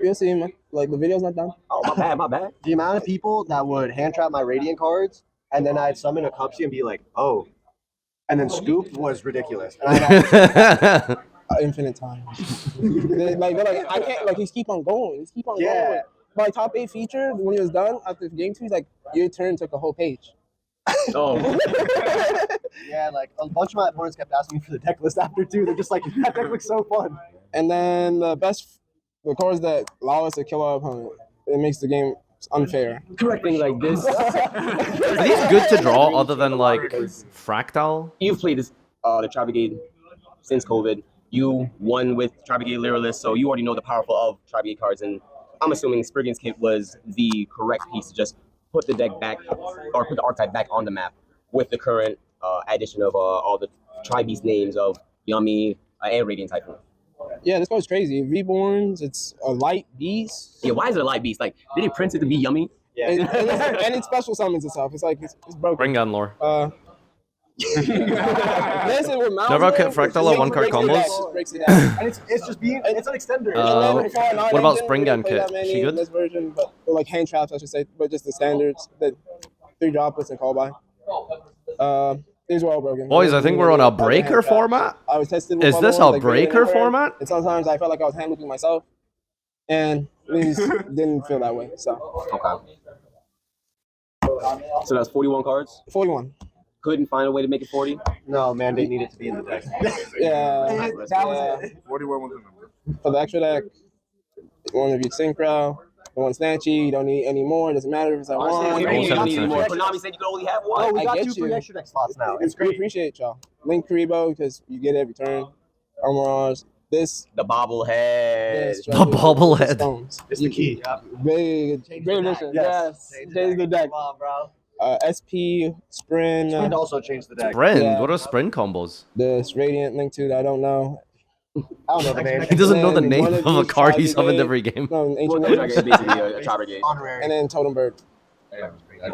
You'll see, man. Like, the video's not done. Oh, my bad. The amount of people that would hand trap my Radiant cards, and then I'd summon a Cupsy and be like, oh. and then Scoop was ridiculous. And I Infinite time. they're like, I can't, like, he's keep on going. He's keep on going. My top 8 feature, when he was done after game 2, he's like, your turn took a whole page. Oh. Yeah, like a bunch of my opponents kept asking me for the deck list after 2. They're just like, that deck looks so fun. And then the cards that allow us to kill our opponent, it makes the game unfair. Correcting like this. Are these good to draw other than like Fractal? You've played this the Tri Brigade since COVID. You won with Tri Brigade Lyralist, so you already know the powerful of Tri Brigade cards, and I'm assuming Spriggan's Kit was the correct piece to just put the deck back, or put the archetype back on the map with the current addition of all the Tri-Beast names of Yummy and Radiant Typhoon. Yeah, this card's crazy. Reborns, it's a light beast. Yeah, why is it a light beast? Like, did it print it to be Yummy? Yeah. And it special summons itself. It's like, it's broken. Bring gun lore. Listen, with Never get Fractal 1-card combos. And it's just being, it's an extender. What about Spring Gun Kit? She good? This version, but like hand traps, I should say, but just the standards, the 3 droplets and call by. These were all broken. Boys, I think we're on a breaker format. I was tested. Is this a breaker format? And sometimes I felt like I was hand looking myself, and these didn't feel that way. So Okay. So that's 41 cards. 41. Couldn't find a way to make it 40. No, mandate needed to be in the deck. Yeah, That was it. 41 was the number. for the extra deck, one of you synchro, one snatchy. You don't need any more. It doesn't matter if it's at one. You Almost don't need have any more. to. Konami said you could only have one. Oh, we I got get 2 free you. extra deck slots now. It's We great. appreciate y'all. Link Karibo because you get it every turn. Armorage. This. The bobblehead. This The bobblehead. stones. It's the key. Big. Change Great the deck. mission. Yes. Yes. Change the deck. Come on, bro. SP, Sprint. Sprint also changed the deck. Sprint? Yeah. What are sprint combos? This Radiant Link to that I don't know. I don't know the name. He doesn't know the And name one of of a these card he Tri summoned Brigade- every game. No, Well, Ancient it's Wonders. basically a Tri Brigade. Honorary. And then Totem Bird.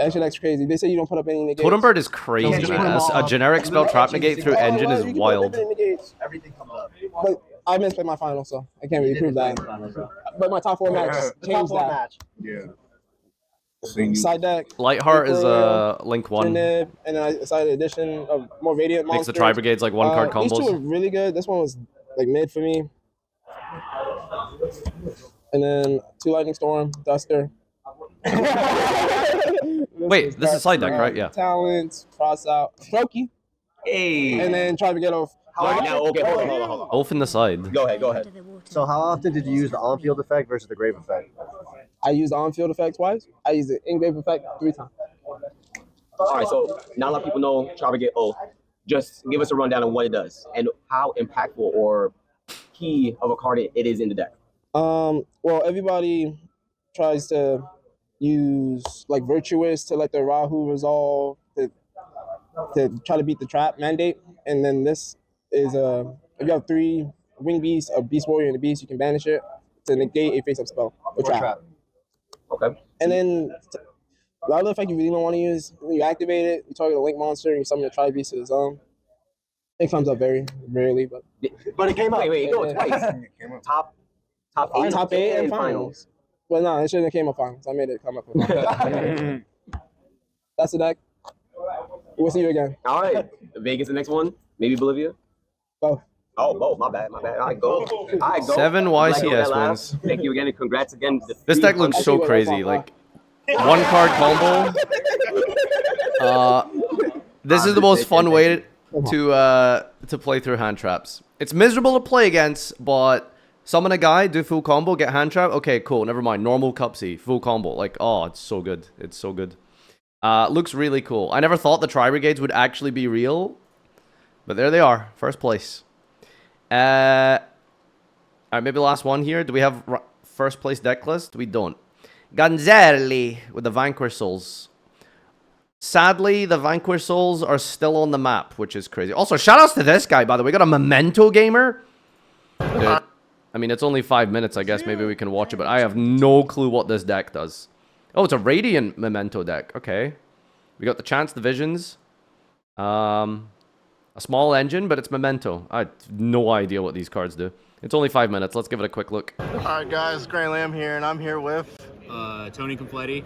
Actually, that's crazy. They say you don't put up any negates. Totem Bird is crazy, just put man. them all A up. generic spell trap negate through Oh, engine well, is you can put wild. any negates. Everything comes up. But I missed my final, so I can't really prove that. But my top 4 match The top changed 4 that. match. Yeah. Side deck. Lightheart is Link 1. Nib, and then I decided addition of more Radiant Makes monsters. the Tri Brigades like 1-card These 2 were combos. really good. This one was like mid for me. And then 2 Lightning Storm, Duster. Wait, this is side deck, right? Yeah. Talents, cross out, Strokey, Hey. and then try to get off. Right now, okay, hold on. Off in the side. Go ahead. So how often did you use the on-field effect versus the grave effect? I used the on-field effect twice. I used the in-grave effect 3 times. All right, so not a lot of people know Tri Brigade Oath. Just give us a rundown of what it does and how impactful or key of a card it is in the deck. Well, everybody tries to use like Virtuous to let the Rahu resolve to try to beat the trap mandate, and then this is if you have 3 wing beasts, a beast warrior, and a beast, you can banish it to negate a face-up spell or trap. Okay. And then the other effect you really don't want to use when you activate it, you target a link monster, and you summon a tri beast to the zone. It comes up very rarely, but But it came up. Wait, go twice. Top 8. top 8 and finals. Well, no, it shouldn't have came up finals. I made it come up with finals. That's the deck. We'll see you again. All right, Vegas the next one. Maybe Bolivia. Both. Oh, my bad. All right, go. 7 YCS Glad wins. Thank you again, and congrats again. This deck looks so crazy. Like 1-card combo. This is the most fun way to play through hand traps. It's miserable to play against, but summon a guy, do full combo, get hand trap. Okay, cool. Never mind. Normal Cupsy, full combo. Like, oh, it's so good. It's so good. Looks really cool. I never thought the Tri Brigades would actually be real, but there they are. First place. All right, maybe last one here. Do we have first place deck list? We don't. Ganzelli with the Vanquish Souls. Sadly, the Vanquish Souls are still on the map, which is crazy. Also, shoutouts to this guy, by the way. We got a Memento gamer. Dude, I mean, it's only 5 minutes, I guess. Maybe we can watch it, but I have no clue what this deck does. Oh, it's a Radiant Memento deck. Okay. We got the Chance Divisions. A small engine, but it's Memento. I have no idea what these cards do. It's only 5 minutes. Let's give it a quick look. Alright guys, Grey Lamb here, and I'm here with Tony Completi.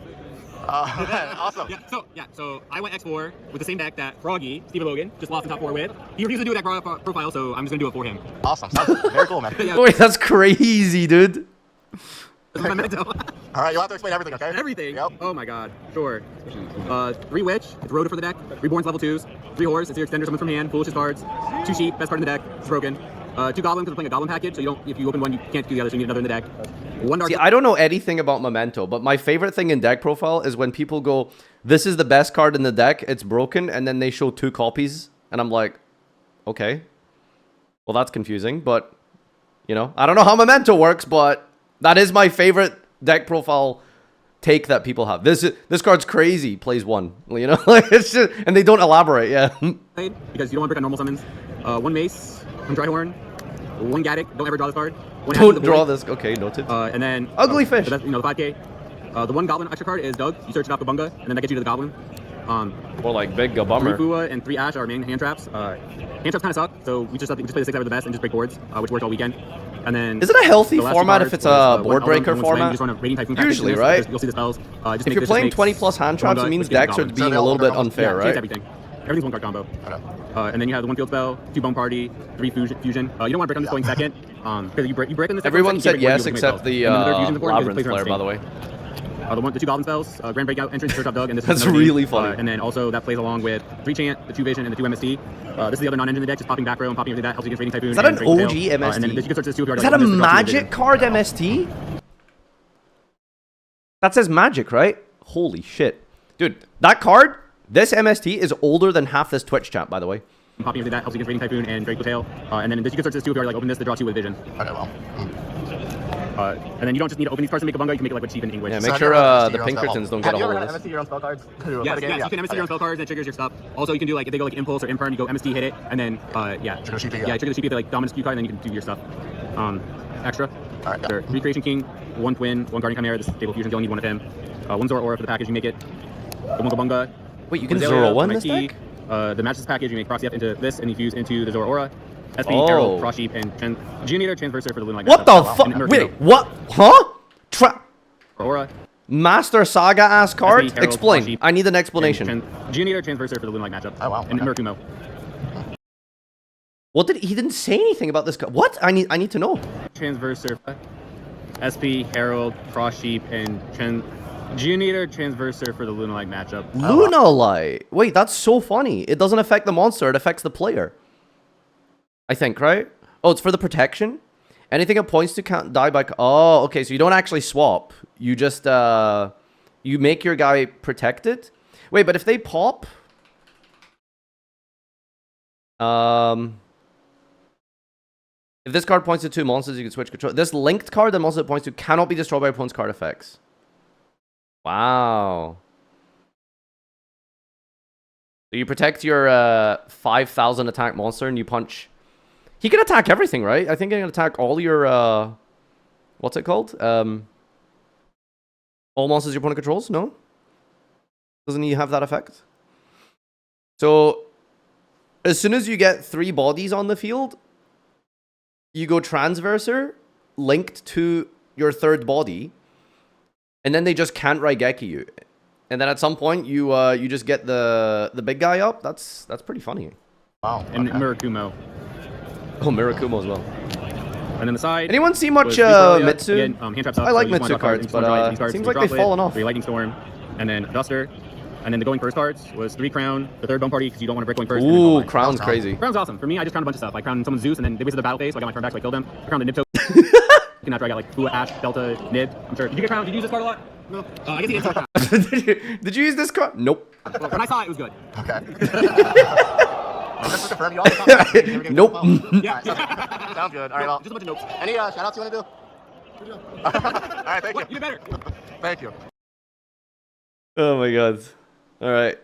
Awesome. So I went X4 with the same deck that Froggy, Steven Logan, just lost in top 4 with. He refused to do a deck profile, so I'm just gonna do it for him. Awesome. Sounds very cool, man. Wait, that's crazy, dude. All right, you'll have to explain everything, okay? Everything? Yep. Oh my god. Sure. 3 Witch, it's Rhoda for the deck. Reborn's level 2s. 3 Horse, it's your extender summons from hand, foolishest cards. 2 Sheep, best card in the deck, it's broken. 2 Goblins, because we're playing a Goblin package, so you don't, if you open one, you can't do the other, so you need another in the deck. 1 Dark. See, I don't know anything about Memento, but my favorite thing in deck profile is when people go, this is the best card in the deck, it's broken, and then they show 2 copies, and I'm like, okay. Well, that's confusing, but, you know, I don't know how Memento works, but that is my favorite deck profile take that people have. This card's crazy, plays 1, you know, like it's just, and they don't elaborate, yeah. Because you don't want to break on normal summons. 1 Mace from Dryhorn. 1 Gaddock, don't ever draw this card. 1 Don't draw this, okay, noted. And then Ugly Fish. The best, you know, the 5K. The 1 Goblin extra card is Doug. You search it off Gabunga, and then that gets you to the Goblin. Or like Big Gabummer. 3 Fua and 3 Ash are main hand traps. Hand traps kind of suck, so we just play the 6 out of the best and just break boards, which worked all weekend. And then is it a healthy the last format two if it's cards a was, board breaker you format? just run a Raiding Typhoon package Usually, in this, right? You'll see the spells. If you're playing 20 plus hand traps, it means decks are being a little bit unfair, right? Everything. Everything's 1 card combo. And then you have the 1 field spell, 2 bone party, 3 fusion. You don't want to break on this going second, because you break on this. Everyone said yes except the Labyrinth player, by the way. The 2 Goblin spells, Grand Breakout, Entrance, Search Up Doug, and this That's is really funny. And then also that plays along with 3 Chant, the 2 Vision, and the 2 MST. This is the other non-engine in the deck, just popping back row and popping everything that helps you against Raiding Typhoon. Is that an OG MST? And then you can search this 2 if you is that a magic card MST? That says magic, right? Holy shit. Dude, that card, this MST is older than half this Twitch chat, by the way. Popping everything that helps you against Raiding Typhoon and Draco Tail. And then you can search this 2 if you like open this to draw 2 with Vision. Okay, well. And then you don't just need to open these cards to make a Bunga, you can make it like with Chief and English. Yeah, make sure the Pinkertons don't get a hold of this. Have you ever MST your own spell cards? Yes, you can MST your own spell cards and it triggers your stuff. Also, you can do like, if they go like Impulse or Imperm, you go MST, hit it, and then, Trigger the CP, trigger the CP if they like Dominance Q card, and then you can do your stuff. Extra. Alright, yeah. 3 Creation King, 1 Twin, 1 Guardian Chimera, this is Stable Fusion, you only need 1 of him. 1 Zora Aura for the package, you make it. 1 Gabunga. Wait, you can Zora 1 this deck? The Magic's package, you make Proxy F into this, and you fuse into the Zora Aura. SP, Herald, Frost Sheep, and Geonator Transverser for the Lunar. What the fuck? Wait, what? Huh? Aura. Master Saga ass card? Herald, explain. I need an explanation. Geonator Transverser for the Lunar matchup. Oh wow. And Murakumo. What did he didn't say anything about this card? What? I need to know. Transverser, SP, Herald, Frost Sheep, and Geonator Transverser for the Lunalight matchup. Lunalight. Wait, that's so funny. It doesn't affect the monster, it affects the player. I think, right? Oh, it's for the protection? Anything it points to can't die by... Oh, okay, so you don't actually swap. You just, you make your guy protected? Wait, but if they pop... If this card points to 2 monsters, you can switch control. This linked card, the monster it points to, cannot be destroyed by opponent's card effects. Wow. So you protect your 5,000 attack monster and you punch... He can attack everything, right? I think he can attack all your... what's it called? All monsters your opponent controls? No? Doesn't he have that effect? So, as soon as you get 3 bodies on the field, you go Transverser, linked to your 3rd body, and then they just can't Raigeki you. And then at some point, you just get the big guy up. That's pretty funny. Wow. And Murakumo. Oh, Mirakumo as well. And then the side. Anyone see much Mitsu? Again, hand traps up, I like so Mitsu cards, but seems like they've fallen off. 3 Lightning Storm, and then Duster. And then the going first cards was 3 Crown, the 3rd Bone Party, because you don't want to break going first. Ooh, Crown's crazy. Crown's awesome. For me, I just crowned a bunch of stuff. I crowned someone Zeus, and then they wasted the battle phase, so I got my turn back, so I killed them. I crowned the Nibto. And after I got like Fua, Ash, Delta, Nib. I'm sure. Did you get crowned? Did you use this card a lot? No. I guess you didn't crown. Did you use this card? Nope. Well, when I saw it, it was good. Okay. Just to confirm, you all the Nope. Yeah. Sounds good. All right, well. Just a bunch of notes. Any shout-outs you want to do? Good job. All right, thank you. You did better. Thank you. Oh my god. All right.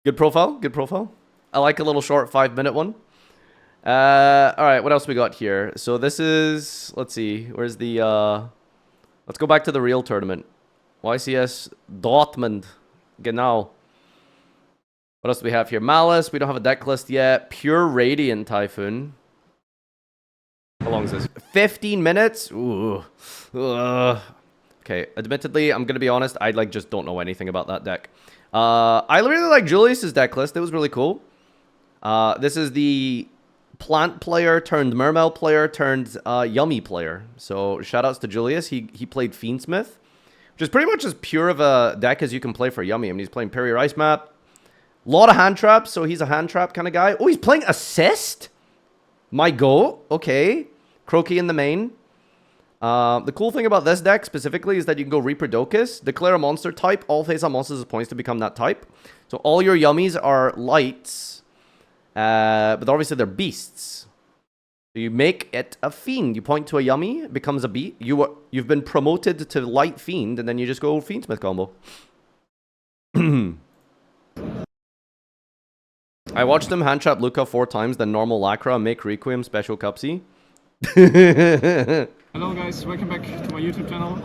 Good profile. Good profile. I like a little short 5-minute one. All right. What else we got here? So this is... Let's see. Where's the... Let's go back to the real tournament. YCS Dortmund. Genau. What else do we have here? Malice. We don't have a deck list yet. Pure Radiant Typhoon. How long is this? 15 minutes? Ooh. Kind Okay, admittedly, I'm gonna be honest, I like just don't know anything about that deck. I really like Julius's deck list. It was really cool. This is the plant player turned Mermail player turned Yummy player. So shoutouts to Julius. He played Fiendsmith, which is pretty much as pure of a deck as you can play for Yummy. I mean, he's playing Perry Rice Map. A lot of hand traps, so he's a hand trap kind of guy. Oh, he's playing Assist? My go. Okay. Croaky in the main. The cool thing about this deck specifically is that you can go Reaper-Docus, declare a monster type, all face-up monsters have points to become that type. So all your Yummies are lights, but obviously they're beasts. So you make it a fiend. You point to a Yummy, it becomes a beast. You've been promoted to light fiend, and then you just go Fiendsmith combo. I watched him hand trap Luca 4 times, then normal Lacra, make Requiem, special Cupsy. Hello guys, welcome back to my YouTube channel.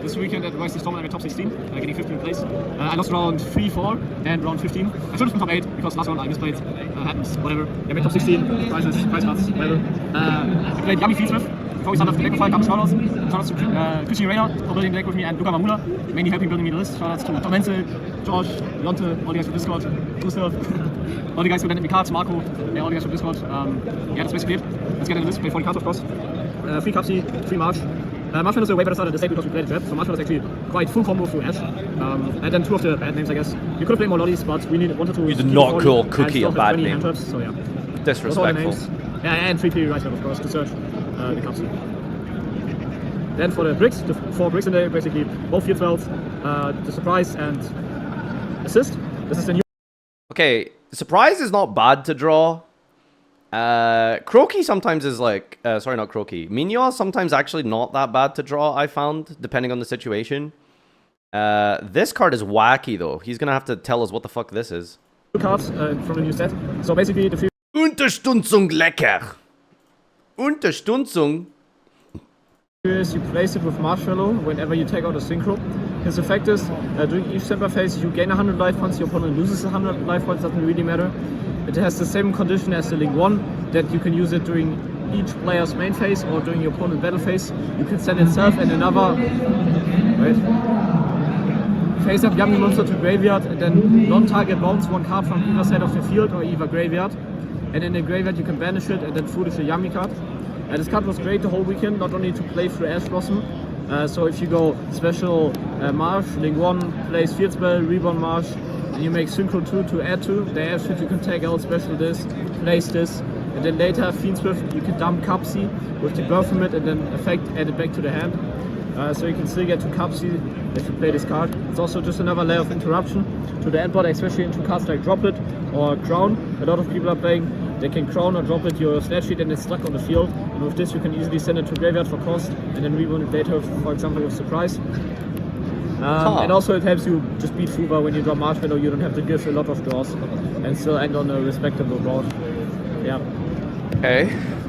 This weekend at YCS Dortmund I made top 16, getting 15th place. I lost round 3-4 and round 15. I should have been top 8 because last round I misplayed. Happens, whatever. I made top 16, prizes, prize cards, whatever. I played Yummy Fiendsmith. Before we started off the deck profile, couple shoutouts. Shoutouts to Kuchi Rayner for building the deck with me and Luca Mamula, mainly helping building me the list. Shoutouts to Tom Menzel, George, Lonte, all the guys from Discord, Gustav, all the guys who landed me cards, Marco, all the guys from Discord. Yeah, that's basically it. Let's get into this. Play 40 cards, of course. 3 Cupsy, 3 Marsh. Marshmallow is a way better start at the state because we played a trap, so Marshmallow is actually quite full combo through Ash. And then 2 of the bad names, I guess. You could have played more lollies, but we wanted to. You did not call Cookie a bad name. Traps, so yeah. Disrespectful. Yeah, and 3 Perry Rice, of course, to search the Cupsy. Then for the bricks, the 4 bricks in there, basically both field spells, the surprise and assist. This is the new. Okay, surprise is not bad to draw. Croaky sometimes is like, sorry, not Croaky. Mignon sometimes actually not that bad to draw, I found, depending on the situation. This card is wacky though. He's gonna have to tell us what the fuck this is. 2 cards from the new set. So basically the Unterstützung lecker. Unterstützung. You place it with Marshmallow whenever you take out a synchro. His effect is, during each Semper phase you gain 100 life points, your opponent loses 100 life points, doesn't really matter. It has the same condition as the Link 1, that you can use it during each player's main phase or during your opponent's battle phase. You can send itself and another face up Yummy monster to graveyard, and then non-target bounce 1 card from either side of the field or either graveyard. And in the graveyard you can banish it and then foolish a Yummy card. This card was great the whole weekend, not only to play through Ash Blossom. So if you go special Marsh, Link 1, plays Field Spell, Reborn Marsh, and you make Synchro 2 to add to, the add shit you can take out special this, place this, and then later Fiendsmith you can dump Cupsy with the Birth Limit and then effect add it back to the hand. So you can still get to Cupsy if you play this card. It's also just another layer of interruption to the end board, especially into cards like Droplet or Crown. A lot of people are playing. They can Crown or Droplet your Snatch Sheet and it's stuck on the field. And with this you can easily send it to graveyard for cost and then reborn it later, for example, with Surprise. And also it helps you just beat Fuba when you draw Marshmallow. You don't have to give a lot of draws and still end on a respectable board. Yeah. Okay.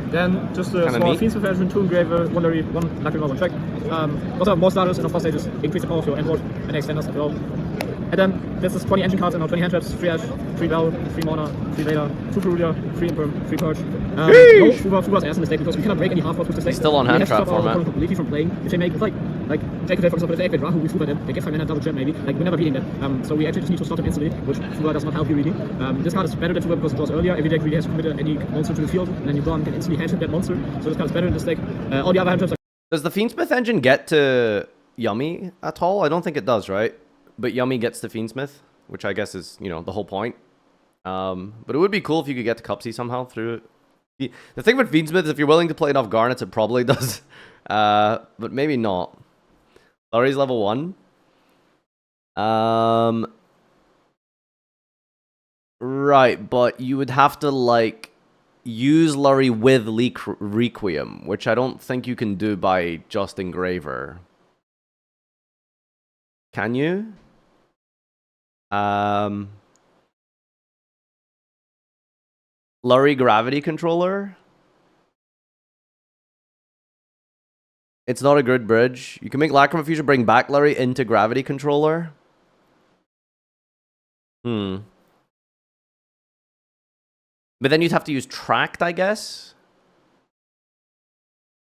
Then just a small Fiendsmith version, 2 Engraver, 1 Larry, 1 Lacrimal, 1 Track. Also more starters, and of course they just increase the power of your end board and extenders as well. And then this is 20 engine cards and now 20 hand traps, 3 Ash, 3 Bell, 3 Mana, 3 Vader, 2 Perulia, 3 Imperm, 3 Purge. No Fuba's ass in this deck because we cannot break any half board with this deck. Still on hand trap format. Completely from playing. If they make like take a for example, if they activate Rahu with Fuba, then they get 5 mana double jump maybe. Like we're never beating them. So we actually just need to stop them instantly, which Fuba does not help you really. This card is better than Fuba because it was earlier. Every deck really has to commit any monster to the field, and then you go and can instantly hand trap that monster. So this card is better in this deck. All the other hand traps. Does the Fiendsmith engine get to Yummy at all? I don't think it does, right? But Yummy gets to Fiendsmith, which I guess is, you know, the whole point. But it would be cool if you could get to Cupsy somehow through it. The thing with Fiendsmith is if you're willing to play enough Garnets, it probably does. But maybe not. Lurry's level 1. Right, but you would have to, like, use Lurry with Requiem, which I don't think you can do by just Engraver. Can you? Lurry Gravity Controller? It's not a good bridge. You can make Lacrimal Fusion bring back Lurry into Gravity Controller. But then you'd have to use Tracked, I guess.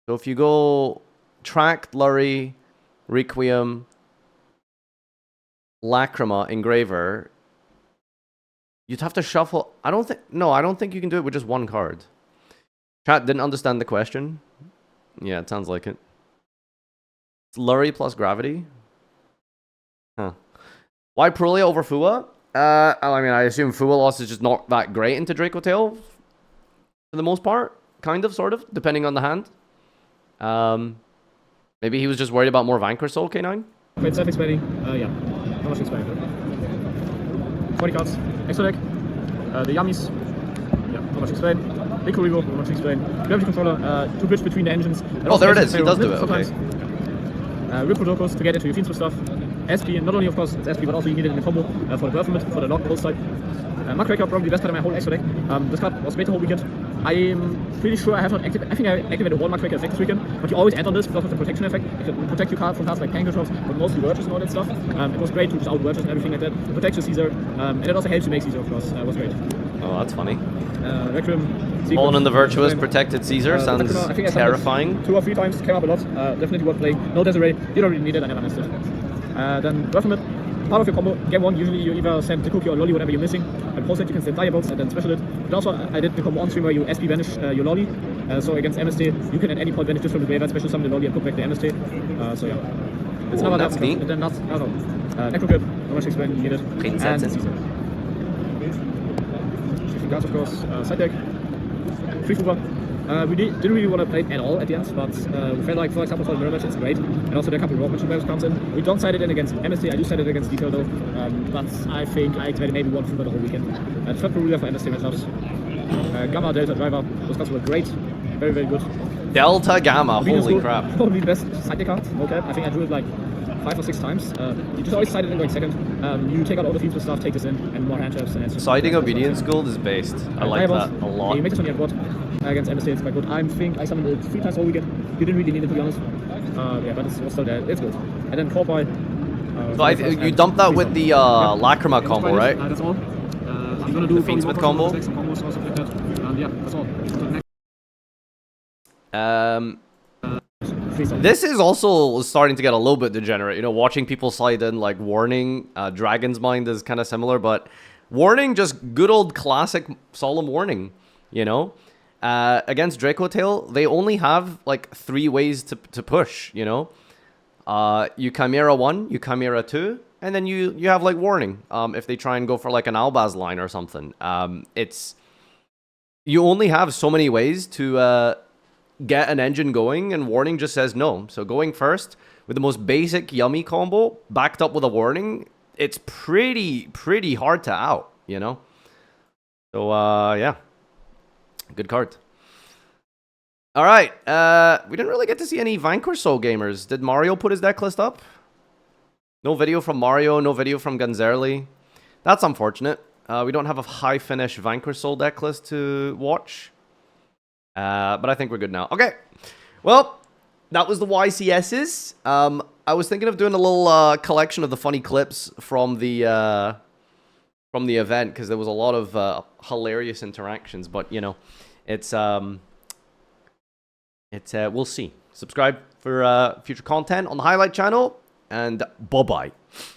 So if you go Tracked Lurry, Requiem, Lacrima, Engraver. You'd have to shuffle. I don't think you can do it with just one card. Chat didn't understand the question. Yeah, it sounds like it. It's Lurry plus Gravity. Huh. Why Prulia over Fua? I mean, I assume Fua loss is just not that great into Draco Tail for the most part. Kind of, sort of, depending on the hand. Maybe he was just worried about more Vanquish Soul, K9? Wait, self-explaining. Yeah. How much explain? 20 cards. Extra deck. The Yummies. Yeah, not much explain. Big Kuribo, not much explain. Gravity Controller, to bridge between the engines. Oh, there it is. He does do it. Okay. Rip Rodokos to get into your Fiends with stuff. SP, and not only, of course, it's SP, but also you need it in the combo for the Birthment, for the Lock Bolt side. Muckraker, probably the best card in my whole extra deck. This card was great the whole weekend. I'm pretty sure I have not activated. I think I activated one Muckraker effect this weekend, but you always add on this because of the protection effect. It can protect your card from cards like Tangle Drops, but mostly Wurges and all that stuff. It was great to just out Wurges and everything like that. It protects your Caesar, and it also helps you make Caesar, of course. It was great. Oh, that's funny. Requiem. Fallen in the Virtuous, protected Caesar, sounds terrifying. 2 or 3 times, came up a lot. Definitely worth playing. No Desiree, you don't really need it, I never missed it. Then Birthment. Part of your combo, game 1, usually you either send the cookie or lolly, whatever you're missing. And post it, you can send Diabolts and then special it. But also, I did the combo on stream where you SP banish your lolly. So against MST, you can at any point banish just from the graveyard, special summon the lolly and put back the MST. So yeah. It's never that's that. neat. And then not, I don't know. Necrocrypt, not much explain, you need it. And Caesar. Shifting cards, of course. Side deck. Free Fuba. We didn't really want to play it at all at the end, but we felt like, for example, for the mirror match, it's great. And also, there are a couple of rock match players comes in. We don't side it in against MST, I do side it against Detail though. But I think I activated maybe one Fuba the whole weekend. Third Perulia for MST matchups. Gamma, Delta, Driver, those cards were great. Very, very good. Delta, Gamma, holy crap. Probably the best side deck card, okay? I think I drew it like 5 or 6 times. You just always side it in going second. You take out all the fields with stuff, take this in, and more hand traps. And Siding Obedience Gold is based. I like that a lot. Yeah, you make this on your board against MST, it's quite good. I think I summoned it 3 times all weekend. You didn't really need it, to be honest. Yeah, but it's still there. It's good. And then Corpy. So you dumped that with the Lacrima combo, right? That's all. I'm gonna do the Fiends with combo. Some combos, stuff like that. Yeah, that's all. This is also starting to get a little bit degenerate. You know, watching people slide in like Warning, Dragon's Mind is kind of similar, but Warning, just good old classic Solemn Warning, you know? Against Draco Tail, they only have like 3 ways to push, you know? You Chimera 1, you Chimera 2, and then you have like Warning, if they try and go for like an Albaz line or something. You only have so many ways to get an engine going, and Warning just says no. So going first with the most basic yummy combo backed up with a Warning, it's pretty hard to out, you know? So yeah, good card. All right, we didn't really get to see any Vanquish Soul gamers. Did Mario put his deck list up? No video from Mario, no video from Gunzerli. That's unfortunate. We don't have a high finish Vanquish Soul deck list to watch. But I think we're good now. Okay, well, that was the YCSs. I was thinking of doing a little collection of the funny clips from the event, because there was a lot of hilarious interactions. But you know, we'll see. Subscribe for future content on the Highlight channel, and bye bye.